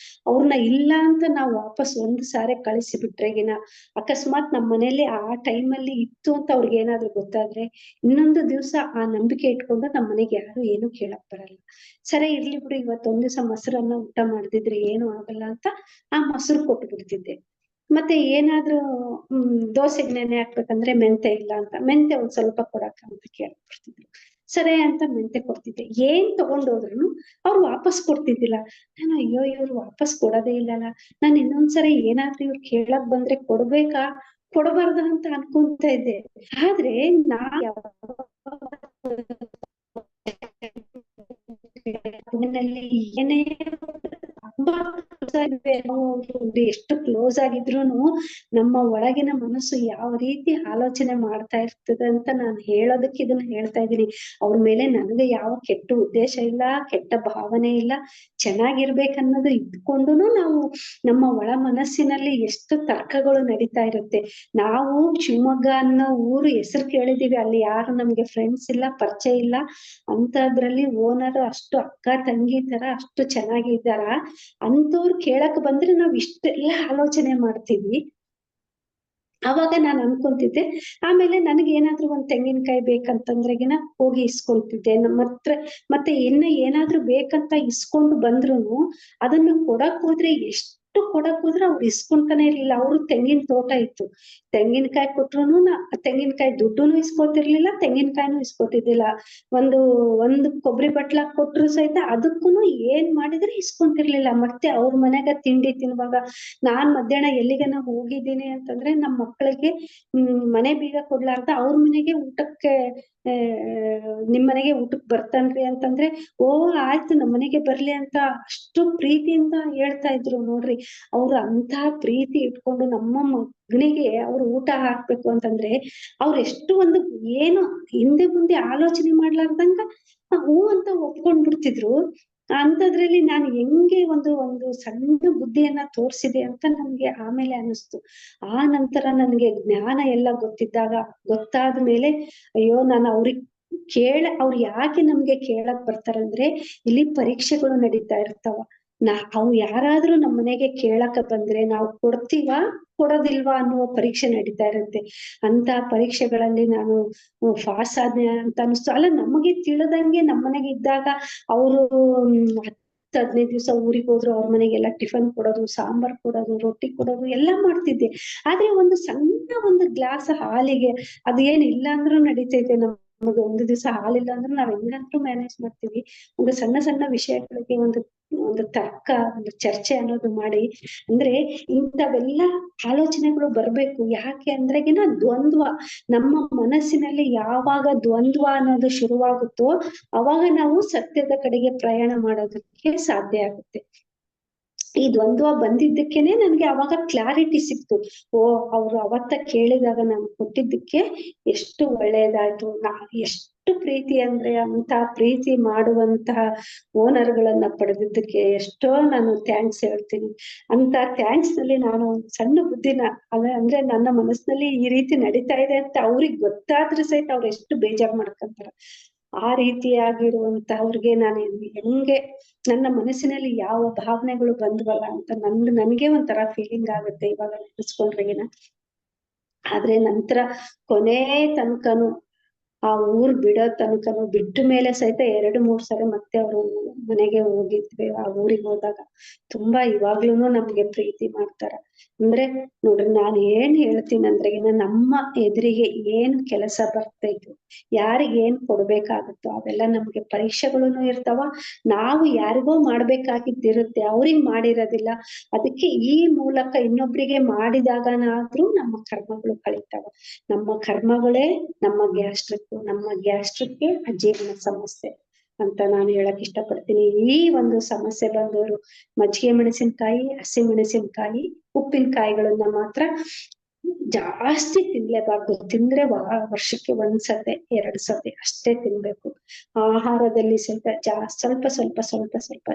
ಅವ್ರನ್ನ ಇಲ್ಲ ಅಂತ ನಾವು ವಾಪಸ್ ಒಂದು ಸಾರಿ ಕಳಿಸಿ ಬಿಟ್ರೆಗಿನ, ಅಕಸ್ಮಾತ್ ನಮ್ಮ ಮನೇಲಿ ಆ ಟೈಮಲ್ಲಿ ಇತ್ತು ಅಂತ ಅವ್ರಿಗೆ ಏನಾದ್ರು ಗೊತ್ತಾದ್ರೆ ಇನ್ನೊಂದು ದಿವ್ಸ ಆ ನಂಬಿಕೆ ಇಟ್ಕೊಂಡು ನಮ್ಮ ಮನೆಗೆ ಯಾರು ಏನು ಕೇಳಕ್ ಬರಲ್ಲ. ಸರಿ ಇರ್ಲಿ ಬಿಡು, ಇವತ್ತೊಂದ್ ದಿವ್ಸ ಮೊಸರನ್ನ ಊಟ ಮಾಡ್ದಿದ್ರೆ ಏನು ಆಗಲ್ಲ ಅಂತ ಆ ಮೊಸರು ಕೊಟ್ಟು ಬಿಡ್ತಿದ್ದೆ. ಮತ್ತೆ ಏನಾದ್ರೂ ದೋಸೆಗೆ ನೆನೆ ಹಾಕ್ಬೇಕಂದ್ರೆ ಮೆಂತೆ ಇಲ್ಲ ಅಂತ, ಮೆಂತೆ ಒಂದ್ ಸ್ವಲ್ಪ ಕೊಡಕ್ಕ ಅಂತ ಕೇಳ್ಬಿಡ್ತಿದ್ರು. ಸರಿ ಅಂತ ಮೆಂತೆ ಕೊಡ್ತಿದ್ದೆ. ಏನ್ ತಗೊಂಡೋದ್ರು ಅವ್ರು ವಾಪಸ್ ಕೊಡ್ತಿದ್ದಿಲ್ಲ. ನಾನು ಅಯ್ಯೋ ಇವ್ರು ವಾಪಸ್ ಕೊಡೋದೇ ಇಲ್ಲಲ್ಲ, ನಾನು ಇನ್ನೊಂದ್ಸರಿ ಏನಾದ್ರೂ ಇವ್ರು ಕೇಳಕ್ ಬಂದ್ರೆ ಕೊಡ್ಬೇಕಾ ಕೊಡಬಾರ್ದ ಅಂತ ಅನ್ಕೊಂತ ಇದ್ದೆ. ಆದ್ರೆ ನಾ ಮನೆಯಲ್ಲಿ ಏನೇ ತುಂಬಾ ಎಷ್ಟು ಕ್ಲೋಸ್ ಆಗಿದ್ರುನು ನಮ್ಮ ಒಳಗಿನ ಮನಸ್ಸು ಯಾವ ರೀತಿ ಆಲೋಚನೆ ಮಾಡ್ತಾ ಇರ್ತದೆ ಅಂತ ನಾನು ಹೇಳೋದಕ್ಕೆ ಇದನ್ನ ಹೇಳ್ತಾ ಇದ್ದೀನಿ. ಅವ್ರ ಮೇಲೆ ನನಗೆ ಯಾವ ಕೆಟ್ಟ ಉದ್ದೇಶ ಇಲ್ಲ, ಕೆಟ್ಟ ಭಾವನೆ ಇಲ್ಲ. ಚೆನ್ನಾಗಿರ್ಬೇಕನ್ನೋದು ಇದ್ಕೊಂಡುನು ನಾವು ನಮ್ಮ ಒಳ ಮನಸ್ಸಿನಲ್ಲಿ ಎಷ್ಟು ತರ್ಕಗಳು ನಡೀತಾ ಇರುತ್ತೆ. ನಾವು ಶಿವಮೊಗ್ಗ ಅನ್ನೋ ಊರು ಹೆಸರು ಕೇಳಿದೀವಿ, ಅಲ್ಲಿ ಯಾರು ನಮ್ಗೆ ಫ್ರೆಂಡ್ಸ್ ಇಲ್ಲ, ಪರಿಚಯ ಇಲ್ಲ. ಅಂತದ್ರಲ್ಲಿ ಓನರ್ ಅಷ್ಟು ಅಕ್ಕ ತಂಗಿ ತರ ಅಷ್ಟು ಚೆನ್ನಾಗಿದ್ದಾರ. ಅಂತವ್ರು ಕೇಳಕ್ ಬಂದ್ರೆ ನಾವ್ ಇಷ್ಟೆಲ್ಲ ಆಲೋಚನೆ ಮಾಡ್ತೀವಿ. ಅವಾಗ ನಾನ್ ಅನ್ಕೊಂತಿದ್ದೆ. ಆಮೇಲೆ ನನಗೆ ಏನಾದ್ರು ಒಂದ್ ತೆಂಗಿನಕಾಯಿ ಬೇಕಂತಂದ್ರೆಗಿನ ಹೋಗಿ ಇಸ್ಕೊಂತಿದ್ದೆ. ನಮ್ಮ ಹತ್ರ ಮತ್ತೆ ಏನಾದ್ರೂ ಬೇಕಂತ ಇಸ್ಕೊಂಡು ಬಂದ್ರುನು ಅದನ್ನ ಕೊಡಕ್ ಹೋದ್ರೆ ಎಷ್ಟು ಕೊಡಕ್ ಹೋದ್ರೆ ಅವ್ರು ಇಸ್ಕೊಂತಾನೆ ಇರ್ಲಿಲ್ಲ. ಅವ್ರು ತೆಂಗಿನ ತೋಟ ಇತ್ತು, ತೆಂಗಿನಕಾಯಿ ಕೊಟ್ರುನು ತೆಂಗಿನಕಾಯಿ ದುಡ್ಡುನು ಇಸ್ಕೊತಿರ್ಲಿಲ್ಲ, ತೆಂಗಿನಕಾಯಿನೂ ಇಸ್ಕೊತಿದ್ದಿಲ್ಲ. ಒಂದು ಕೊಬ್ಬರಿ ಬಟ್ಲ ಕೊಟ್ರು ಸಹಿತ ಅದಕ್ಕೂನು ಏನ್ ಮಾಡಿದ್ರೆ ಇಸ್ಕೊಂತಿರ್ಲಿಲ್ಲ. ಮತ್ತೆ ಅವ್ರ ಮನೆಗ ತಿಂಡಿ ತಿನ್ನುವಾಗ ನಾನ್ ಮಧ್ಯಾಹ್ನ ಎಲ್ಲಿಗನ ಹೋಗಿದ್ದೀನಿ ಅಂತಂದ್ರೆ ನಮ್ಮ ಮಕ್ಕಳಿಗೆ ಮನೆ ಬೀಗ ಕೊಡ್ಲಾರ್ದ ಅವ್ರ ಮನೆಗೆ ಊಟಕ್ಕೆ ನಿಮ್ ಮನೆಗೆ ಊಟಕ್ ಬರ್ತನ್ರಿ ಅಂತಂದ್ರೆ ಓ ಆಯ್ತು ನಮ್ ಮನೆಗೆ ಬರ್ಲಿ ಅಂತ ಅಷ್ಟು ಪ್ರೀತಿಯಿಂದ ಹೇಳ್ತಾ ಇದ್ರು ನೋಡ್ರಿ. ಅವ್ರು ಅಂತ ಪ್ರೀತಿ ಇಟ್ಕೊಂಡು ನಮ್ಮ ಮಗನಿಗೆ ಅವ್ರು ಊಟ ಹಾಕ್ಬೇಕು ಅಂತಂದ್ರೆ ಅವ್ರ ಎಷ್ಟು ಒಂದು ಏನು ಹಿಂದೆ ಮುಂದೆ ಆಲೋಚನೆ ಮಾಡ್ಲಾರ್ದಂಗ ಹೂ ಅಂತ ಒಪ್ಕೊಂಡ್ ಬಿಡ್ತಿದ್ರು. ಅಂತದ್ರಲ್ಲಿ ನಾನು ಹೆಂಗೆ ಒಂದು ಸಣ್ಣ ಬುದ್ಧಿಯನ್ನ ತೋರ್ಸಿದೆ ಅಂತ ನನ್ಗೆ ಆಮೇಲೆ ಅನಿಸ್ತು. ಆ ನಂತರ ನನ್ಗೆ ಜ್ಞಾನ ಎಲ್ಲ ಗೊತ್ತಾದ್ಮೇಲೆ ಅಯ್ಯೋ ನಾನು ಅವ್ರು ಯಾಕೆ ನಮ್ಗೆ ಕೇಳಕ್ ಬರ್ತಾರಂದ್ರೆ ಇಲ್ಲಿ ಪರೀಕ್ಷೆಗಳು ನಡೀತಾ ಇರ್ತಾವ. ಅವ್ರು ಯಾರಾದ್ರೂ ನಮ್ ಮನೆಗೆ ಕೇಳಕ ಬಂದ್ರೆ ನಾವು ಕೊಡೋದಿಲ್ವಾ ಅನ್ನುವ ಪರೀಕ್ಷೆ ನಡೀತಾ ಇರುತ್ತೆ. ಅಂತ ಪರೀಕ್ಷೆಗಳಲ್ಲಿ ನಾನು ಪಾಸ್ ಆದ್ನೆ ಅಂತ ಅನಿಸ್ತು. ಅಲ್ಲ ನಮಗೆ ತಿಳಿದಂಗೆ ನಮ್ಮನೆಗೆ ಇದ್ದಾಗ ಅವರು 10-15 ದಿವ್ಸ ಊರಿಗೆ ಹೋದ್ರು ಅವ್ರ ಮನೆಗೆಲ್ಲ ಟಿಫನ್ ಕೊಡೋದು, ಸಾಂಬಾರ್ ಕೊಡೋದು, ರೊಟ್ಟಿ ಕೊಡೋದು ಎಲ್ಲಾ ಮಾಡ್ತಿದ್ದೆ. ಆದ್ರೆ ಒಂದು ಸಣ್ಣ ಒಂದು ಗ್ಲಾಸ್ ಹಾಲಿಗೆ ಅದು ಏನ್ ಇಲ್ಲ ಅಂದ್ರೂ ನಡೀತೈತೆ. ನಮಗೆ ಒಂದು ದಿವಸ ಹಾಲಿಲ್ಲ ಅಂದ್ರೆ ನಾವ್ ಹೆಂಗಂದ್ರೂ ಮ್ಯಾನೇಜ್ ಮಾಡ್ತೀವಿ. ಒಂದು ಸಣ್ಣ ಸಣ್ಣ ವಿಷಯಗಳಿಗೆ ಒಂದು ತರ್ಕ, ಒಂದು ಚರ್ಚೆ ಅನ್ನೋದು ಮಾಡಿ ಅಂದ್ರೆ ಇಂಥವೆಲ್ಲ ಆಲೋಚನೆಗಳು ಬರ್ಬೇಕು. ಯಾಕೆ ಅಂದ್ರೆಗಿನ ದ್ವಂದ್ವ ನಮ್ಮ ಮನಸ್ಸಿನಲ್ಲಿ ಯಾವಾಗ ದ್ವಂದ್ವ ಅನ್ನೋದು ಶುರುವಾಗುತ್ತೋ ಅವಾಗ ನಾವು ಸತ್ಯದ ಕಡೆಗೆ ಪ್ರಯಾಣ ಮಾಡೋದಕ್ಕೆ ಸಾಧ್ಯ ಆಗುತ್ತೆ. ಈ ದ್ವಂದ್ವ ಬಂದಿದ್ದಕ್ಕೇನೆ ನನ್ಗೆ ಅವಾಗ ಕ್ಲಾರಿಟಿ ಸಿಕ್ತು. ಅವ್ರು ಅವತ್ತ ಕೇಳಿದಾಗ ನಾನು ಕೊಟ್ಟಿದ್ದಕ್ಕೆ ಎಷ್ಟು ಒಳ್ಳೇದಾಯ್ತು. ಎಷ್ಟು ಪ್ರೀತಿ ಅಂದ್ರೆ ಅಂತ ಪ್ರೀತಿ ಮಾಡುವಂತಹ ಓನರ್ಗಳನ್ನ ಪಡೆದಿದ್ದಕ್ಕೆ ಎಷ್ಟೋ ನಾನು ಥ್ಯಾಂಕ್ಸ್ ಹೇಳ್ತೀನಿ. ಅಂತ ಥ್ಯಾಂಕ್ಸ್ ನಲ್ಲಿ ನಾನು ಸಣ್ಣ ಬುದ್ಧಿನ ಅಂದ್ರೆ ನನ್ನ ಮನಸ್ಸಿನಲ್ಲಿ ಈ ರೀತಿ ನಡೀತಾ ಇದೆ ಅಂತ ಅವ್ರಿಗೆ ಗೊತ್ತಾದ್ರೆ ಸಹಿತ ಅವ್ರು ಎಷ್ಟು ಬೇಜಾರ್ ಮಾಡ್ಕೊಂತಾರ. ಆ ರೀತಿಯಾಗಿರುವಂತವ್ರಿಗೆ ನಾನು ಹೆಂಗೆ ನನ್ನ ಮನಸ್ಸಿನಲ್ಲಿ ಯಾವ ಭಾವನೆಗಳು ಬಂದ್ವಲ್ಲ ಅಂತ ನನ್ಗೆ ಒಂಥರ ಫೀಲಿಂಗ್ ಆಗುತ್ತೆ ಇವಾಗ ನೆನೆಸ್ಕೊಂಡ್ರೆಗಿನ. ಆದ್ರೆ ನಂತರ ಕೊನೆ ತನಕನು ಆ ಊರ್ ಬಿಡೋ ತನಕನು ಬಿಟ್ಟ ಮೇಲೆ ಸಹಿತ 2-3 ಸರಿ ಮತ್ತೆ ಅವ್ರು ಮನೆಗೆ ಹೋಗಿದ್ವಿ. ಆ ಊರಿಗೆ ಹೋದಾಗ ತುಂಬಾ ಇವಾಗ್ಲೂನು ನಮ್ಗೆ ಪ್ರೀತಿ ಮಾಡ್ತಾರ. ಅಂದ್ರೆ ನೋಡ್ರಿ ನಾನ್ ಏನ್ ಹೇಳ್ತೀನಿ ಅಂದ್ರೆ ನಮ್ಮ ಎದುರಿಗೆ ಏನ್ ಕೆಲಸ ಬರ್ತೈತು, ಯಾರಿಗ್ ಏನ್ ಕೊಡ್ಬೇಕಾಗುತ್ತೋ ಅವೆಲ್ಲ ನಮ್ಗೆ ಪರೀಕ್ಷೆಗಳನ್ನು ಇರ್ತಾವ. ನಾವು ಯಾರಿಗೋ ಮಾಡ್ಬೇಕಾಗಿದ್ದಿರುತ್ತೆ, ಅವ್ರಿಗ್ ಮಾಡಿರೋದಿಲ್ಲ. ಅದಕ್ಕೆ ಈ ಮೂಲಕ ಇನ್ನೊಬ್ರಿಗೆ ಮಾಡಿದಾಗನಾದ್ರೂ ನಮ್ಮ ಕರ್ಮಗಳು ಕಳೀತಾವ. ನಮ್ಮ ಕರ್ಮಗಳೇ ನಮ್ಮ ಗ್ಯಾಸ್ಟ್ರಿಕ್, ನಮ್ಮ ಗ್ಯಾಸ್ಟ್ರಿಕ್ ಅಜೀರ್ಣ ಸಮಸ್ಯೆ ಅಂತ ನಾನು ಹೇಳಕ್ ಇಷ್ಟಪಡ್ತೀನಿ. ಈ ಒಂದು ಸಮಸ್ಯೆ ಬಂದವರು ಮಜ್ಜಿಗೆ ಮೆಣಸಿನಕಾಯಿ, ಹಸಿ ಮೆಣಸಿನಕಾಯಿ, ಉಪ್ಪಿನಕಾಯಿಗಳನ್ನ ಮಾತ್ರ ಜಾಸ್ತಿ ತಿನ್ಲೇಬಾರ್ದು. ತಿಂದ್ರೆ ವರ್ಷಕ್ಕೆ 1 ಸತೆ 2 ಸತೆ ಅಷ್ಟೇ ತಿನ್ಬೇಕು. ಆಹಾರದಲ್ಲಿ ಸ್ವಲ್ಪ ಸ್ವಲ್ಪ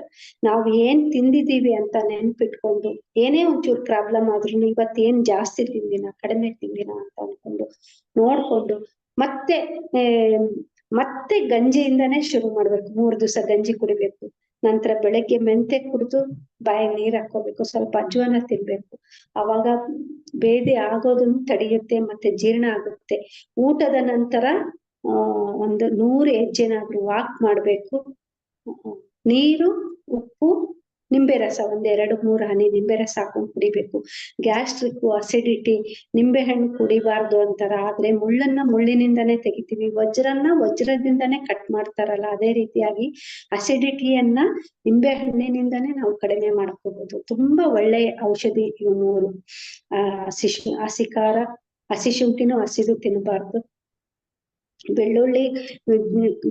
ನಾವ್ ಏನ್ ತಿಂದಿದೀವಿ ಅಂತ ನೆನ್ಪಿಟ್ಕೊಂಡು, ಏನೇ ಒಂಚೂರು ಪ್ರಾಬ್ಲಮ್ ಆದ್ರೂ ಇವತ್ತೇನ್ ಜಾಸ್ತಿ ತಿಂದಿನ ಕಡಿಮೆ ತಿಂದಿನ ಅಂತ ಅನ್ಕೊಂಡು ನೋಡ್ಕೊಂಡು ಮತ್ತೆ ಗಂಜಿಯಿಂದಾನೇ ಶುರು ಮಾಡ್ಬೇಕು. 3 ದಿವಸ ಗಂಜಿ ಕುಡಿಬೇಕು. ನಂತರ ಬೆಳಗ್ಗೆ ಮೆಂತೆ ಕುಡಿದು ಬಾಯಿಗೆ ನೀರ್ ಹಾಕೋಬೇಕು, ಸ್ವಲ್ಪ ಅಜ್ವಾನ ತಿನ್ಬೇಕು. ಅವಾಗ ಬೇದಿ ಆಗೋದನ್ನು ತಡೆಯುತ್ತೆ, ಮತ್ತೆ ಜೀರ್ಣ ಆಗುತ್ತೆ. ಊಟದ ನಂತರ ಒಂದು 100 ಹೆಜ್ಜೆನಾದ್ರೂ ವಾಕ್ ಮಾಡ್ಬೇಕು. ನೀರು, ಉಪ್ಪು, ನಿಂಬೆ ರಸ 1-2-3 ಹನಿ ನಿಂಬೆ ರಸ ಹಾಕೊಂಡ್ ಕುಡಿಬೇಕು. ಗ್ಯಾಸ್ಟ್ರಿಕ್, ಅಸಿಡಿಟಿ, ನಿಂಬೆ ಹಣ್ಣು ಕುಡಿಬಾರ್ದು ಅಂತಾರ, ಆದ್ರೆ ಮುಳ್ಳನ್ನ ಮುಳ್ಳಿನಿಂದಾನೇ ತೆಗಿತೀವಿ, ವಜ್ರದಿಂದಾನೇ ಕಟ್ ಮಾಡ್ತಾರಲ್ಲ, ಅದೇ ರೀತಿಯಾಗಿ ಅಸಿಡಿಟಿಯನ್ನ ನಿಂಬೆ ಹಣ್ಣಿನಿಂದಾನೇ ನಾವು ಕಡಿಮೆ ಮಾಡ್ಕೋಬಹುದು. ತುಂಬಾ ಒಳ್ಳೆ ಔಷಧಿ ಇವು 3. ಹಸಿ ಖಾರ, ಹಸಿ ಶುಂಠಿನೂ ಹಸಿದು ತಿನ್ಬಾರ್ದು. ಬೆಳ್ಳುಳ್ಳಿ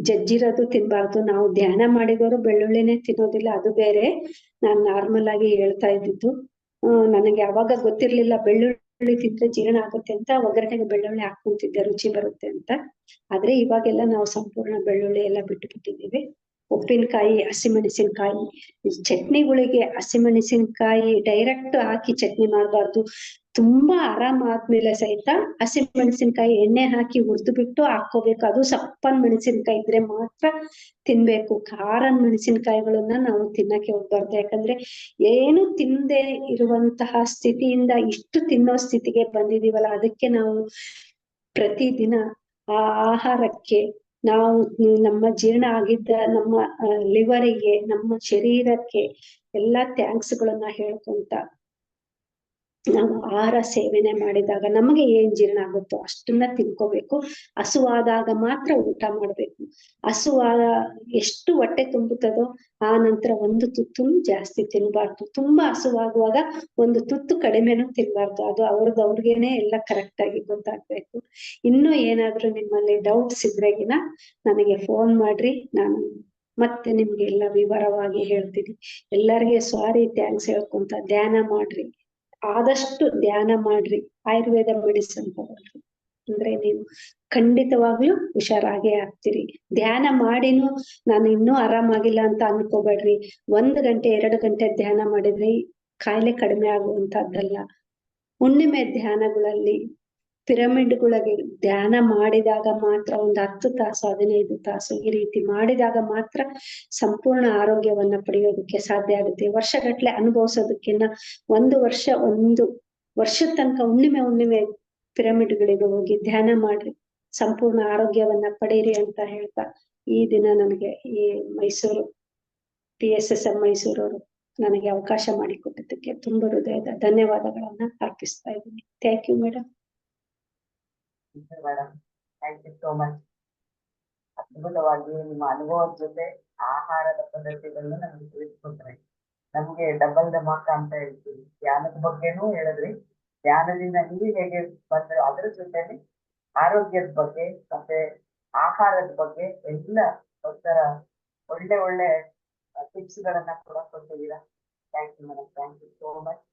ಜಜ್ಜಿರೋದು ತಿನ್ಬಾರ್ದು. ನಾವು ಧ್ಯಾನ ಮಾಡಿದವರು ಬೆಳ್ಳುಳ್ಳಿನೇ ತಿನ್ನೋದಿಲ್ಲ, ಅದು ಬೇರೆ. ನಾನ್ ನಾರ್ಮಲ್ ಆಗಿ ಹೇಳ್ತಾ ಇದ್ದಿದ್ದು. ನನಗೆ ಅವಾಗ ಗೊತ್ತಿರ್ಲಿಲ್ಲ ಬೆಳ್ಳುಳ್ಳಿ ತಿಂದ್ರೆ ಜೀರ್ಣ ಆಗುತ್ತೆ ಅಂತ. ಒಗ್ಗರಣೆಗೆ ಬೆಳ್ಳುಳ್ಳಿ ಹಾಕೊಂತಿದ್ದೆ ರುಚಿ ಬರುತ್ತೆ ಅಂತ. ಆದ್ರೆ ಇವಾಗೆಲ್ಲ ನಾವು ಸಂಪೂರ್ಣ ಬೆಳ್ಳುಳ್ಳಿ ಎಲ್ಲ ಬಿಟ್ಟಿದೀವಿ. ಉಪ್ಪಿನಕಾಯಿ, ಹಸಿಮೆಣಸಿನಕಾಯಿ, ಚಟ್ನಿಗಳಿಗೆ ಹಸಿಮೆಣಸಿನಕಾಯಿ ಡೈರೆಕ್ಟ್ ಹಾಕಿ ಚಟ್ನಿ ಮಾಡ್ಬಾರ್ದು. ತುಂಬಾ ಆರಾಮ ಆದ್ಮೇಲೆ ಸಹಿತ ಹಸಿಮೆಣಸಿನಕಾಯಿ ಎಣ್ಣೆ ಹಾಕಿ ಹುರಿದು ಬಿಟ್ಟು ಹಾಕೋಬೇಕು. ಅದು ಸಪ್ಪನ್ ಮೆಣಸಿನಕಾಯಿ ಇದ್ರೆ ಮಾತ್ರ ತಿನ್ಬೇಕು. ಖಾರನ್ ಮೆಣಸಿನಕಾಯಿಗಳನ್ನ ನಾವು ತಿನ್ನಕ್ಕೆ ಹೋಗ್ಬಾರ್ದು. ಯಾಕಂದ್ರೆ ಏನು ತಿಂದೆ ಇರುವಂತಹ ಸ್ಥಿತಿಯಿಂದ ಇಷ್ಟು ತಿನ್ನೋ ಸ್ಥಿತಿಗೆ ಬಂದಿದೀವಲ್ಲ, ಅದಕ್ಕೆ ನಾವು ಪ್ರತಿದಿನ ಆ ಆಹಾರಕ್ಕೆ ನಾವು ನಮ್ಮ ಜೀರ್ಣ ಆಗಿದ್ದ ನಮ್ಮ ಲಿವರಿಗೆ, ನಮ್ಮ ಶರೀರಕ್ಕೆ ಎಲ್ಲಾ ಥ್ಯಾಂಕ್ಸ್ಗಳನ್ನ ಹೇಳ್ಕೊಂತ ನಾವು ಆಹಾರ ಸೇವನೆ ಮಾಡಿದಾಗ ನಮಗೆ ಏನ್ ಜೀರ್ಣ ಆಗುತ್ತೋ ಅಷ್ಟನ್ನ ತಿನ್ಕೋಬೇಕು. ಹಸುವಾದಾಗ ಮಾತ್ರ ಊಟ ಮಾಡ್ಬೇಕು. ಎಷ್ಟು ಹೊಟ್ಟೆ ತುಂಬುತ್ತದೋ ಆ ನಂತರ 1 ತುತ್ತು ಜಾಸ್ತಿ ತಿನ್ಬಾರ್ದು. ತುಂಬಾ ಹಸುವಾಗುವಾಗ 1 ತುತ್ತು ಕಡಿಮೆನೂ ತಿನ್ಬಾರ್ದು. ಅದು ಅವ್ರಿಗೇನೆ ಎಲ್ಲ ಕರೆಕ್ಟ್ ಆಗಿ ಗೊತ್ತಾಗ್ಬೇಕು. ಇನ್ನೂ ಏನಾದ್ರೂ ನಿಮ್ಮಲ್ಲಿ ಡೌಟ್ಸ್ ಇದ್ರೆಗಿನ ನನಗೆ ಫೋನ್ ಮಾಡ್ರಿ, ನಾನು ಮತ್ತೆ ನಿಮ್ಗೆ ಎಲ್ಲ ವಿವರವಾಗಿ ಹೇಳ್ತೀನಿ. ಎಲ್ಲರಿಗೆ ಸಾರಿ ಥ್ಯಾಂಕ್ಸ್ ಹೇಳ್ಕೊಂತ ಧ್ಯಾನ ಮಾಡ್ರಿ, ಆದಷ್ಟು ಧ್ಯಾನ ಮಾಡ್ರಿ. ಆಯುರ್ವೇದ ಮೆಡಿಸಿನ್ ತಗೊಳ್ರಿ, ಅಂದ್ರೆ ನೀವು ಖಂಡಿತವಾಗ್ಲೂ ಹುಷಾರಾಗೇ ಆಗ್ತೀರಿ. ಧ್ಯಾನ ಮಾಡಿನೂ ನಾನು ಇನ್ನೂ ಆರಾಮಾಗಿಲ್ಲ ಅಂತ ಅನ್ಕೋಬೇಡ್ರಿ. 1 ಗಂಟೆ 2 ಗಂಟೆ ಧ್ಯಾನ ಮಾಡಿದ್ರಿ ಕಾಯಿಲೆ ಕಡಿಮೆ ಆಗುವಂತದ್ದಲ್ಲ. ಹುಣ್ಣಿಮೆ ಧ್ಯಾನಗಳಲ್ಲಿ, ಪಿರಮಿಡ್ಗಳಿಗೆ ಧ್ಯಾನ ಮಾಡಿದಾಗ ಮಾತ್ರ 10 ತಾಸು 15 ತಾಸು ಈ ರೀತಿ ಮಾಡಿದಾಗ ಮಾತ್ರ ಸಂಪೂರ್ಣ ಆರೋಗ್ಯವನ್ನ ಪಡೆಯೋದಕ್ಕೆ ಸಾಧ್ಯ ಆಗುತ್ತೆ. ವರ್ಷಗಟ್ಲೆ ಅನುಭವಿಸೋದಕ್ಕಿನ್ನ 1 ವರ್ಷದ ತನಕ ಹುಣ್ಣಿಮೆ ಪಿರಮಿಡ್ಗಳಿಗೆ ಹೋಗಿ ಧ್ಯಾನ ಮಾಡ್ರಿ, ಸಂಪೂರ್ಣ ಆರೋಗ್ಯವನ್ನ ಪಡೀರಿ ಅಂತ ಹೇಳ್ತಾ ಈ ದಿನ ನನಗೆ ಈ ಮೈಸೂರು PSSM ಮೈಸೂರವರು ನನಗೆ ಅವಕಾಶ ಮಾಡಿಕೊಟ್ಟಿದ್ದಕ್ಕೆ ತುಂಬಾ ಹೃದಯದ ಧನ್ಯವಾದಗಳನ್ನ ಅರ್ಪಿಸ್ತಾ ಇದ್ದೀನಿ. Thank you madam. Thank you so much. ಅದ್ಭುತವಾಗಿ ನಿಮ್ಮ ಅನುಭವದ ಜೊತೆ ಆಹಾರದ ಪದ್ಧತಿಗಳನ್ನು ನಮ್ಗೆ ತಿಳಿಸ್ಕೊಟ್ರೆ ನಮ್ಗೆ ಡಬಲ್ ಧಮಾಕ ಅಂತ ಹೇಳ್ತೀವಿ. ಧ್ಯಾನದ ಬಗ್ಗೆನೂ ಹೇಳಿದ್ರಿ, ಧ್ಯಾನದಿಂದ ನೀವು ಹೇಗೆ ಬಂದ್ರೆ ಅದ್ರ ಜೊತೆಲಿ ಆರೋಗ್ಯದ ಬಗ್ಗೆ ಮತ್ತೆ ಆಹಾರದ ಬಗ್ಗೆ ಎಲ್ಲ ಒಂಥರ ಒಳ್ಳೆ ಟಿಪ್ಸ್ ಗಳನ್ನ ಕೂಡ ಕೊಟ್ಟಿದ್ದೀರಾ. Thank you madam, thank you so much.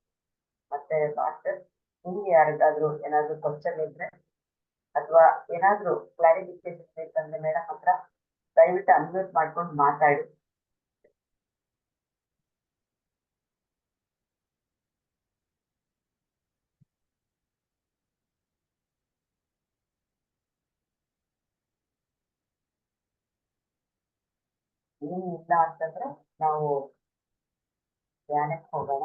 ಮತ್ತೆ ಮಾಸ್ಟರ್, ನಿಮ್ಗೆ ಯಾರಿಗಾದ್ರೂ ಏನಾದ್ರು ಕ್ವಶನ್ ಇದ್ರೆ ಅಥವಾ ಏನಾದ್ರೂ ಕ್ಲಾರಿಫಿಕೇಶನ್ ಬೇಕಂದ್ರೆ ಮೇಡಮ್ ಹತ್ರ ದಯವಿಟ್ಟು ಅನ್ಮ್ಯೂಟ್ ಮಾಡ್ಕೊಂಡು ಮಾತಾಡಿ. ಏನಿಲ್ಲ ಅಂತಂದ್ರೆ ನಾವು ಧ್ಯಾನಕ್ಕೆ ಹೋಗೋಣ.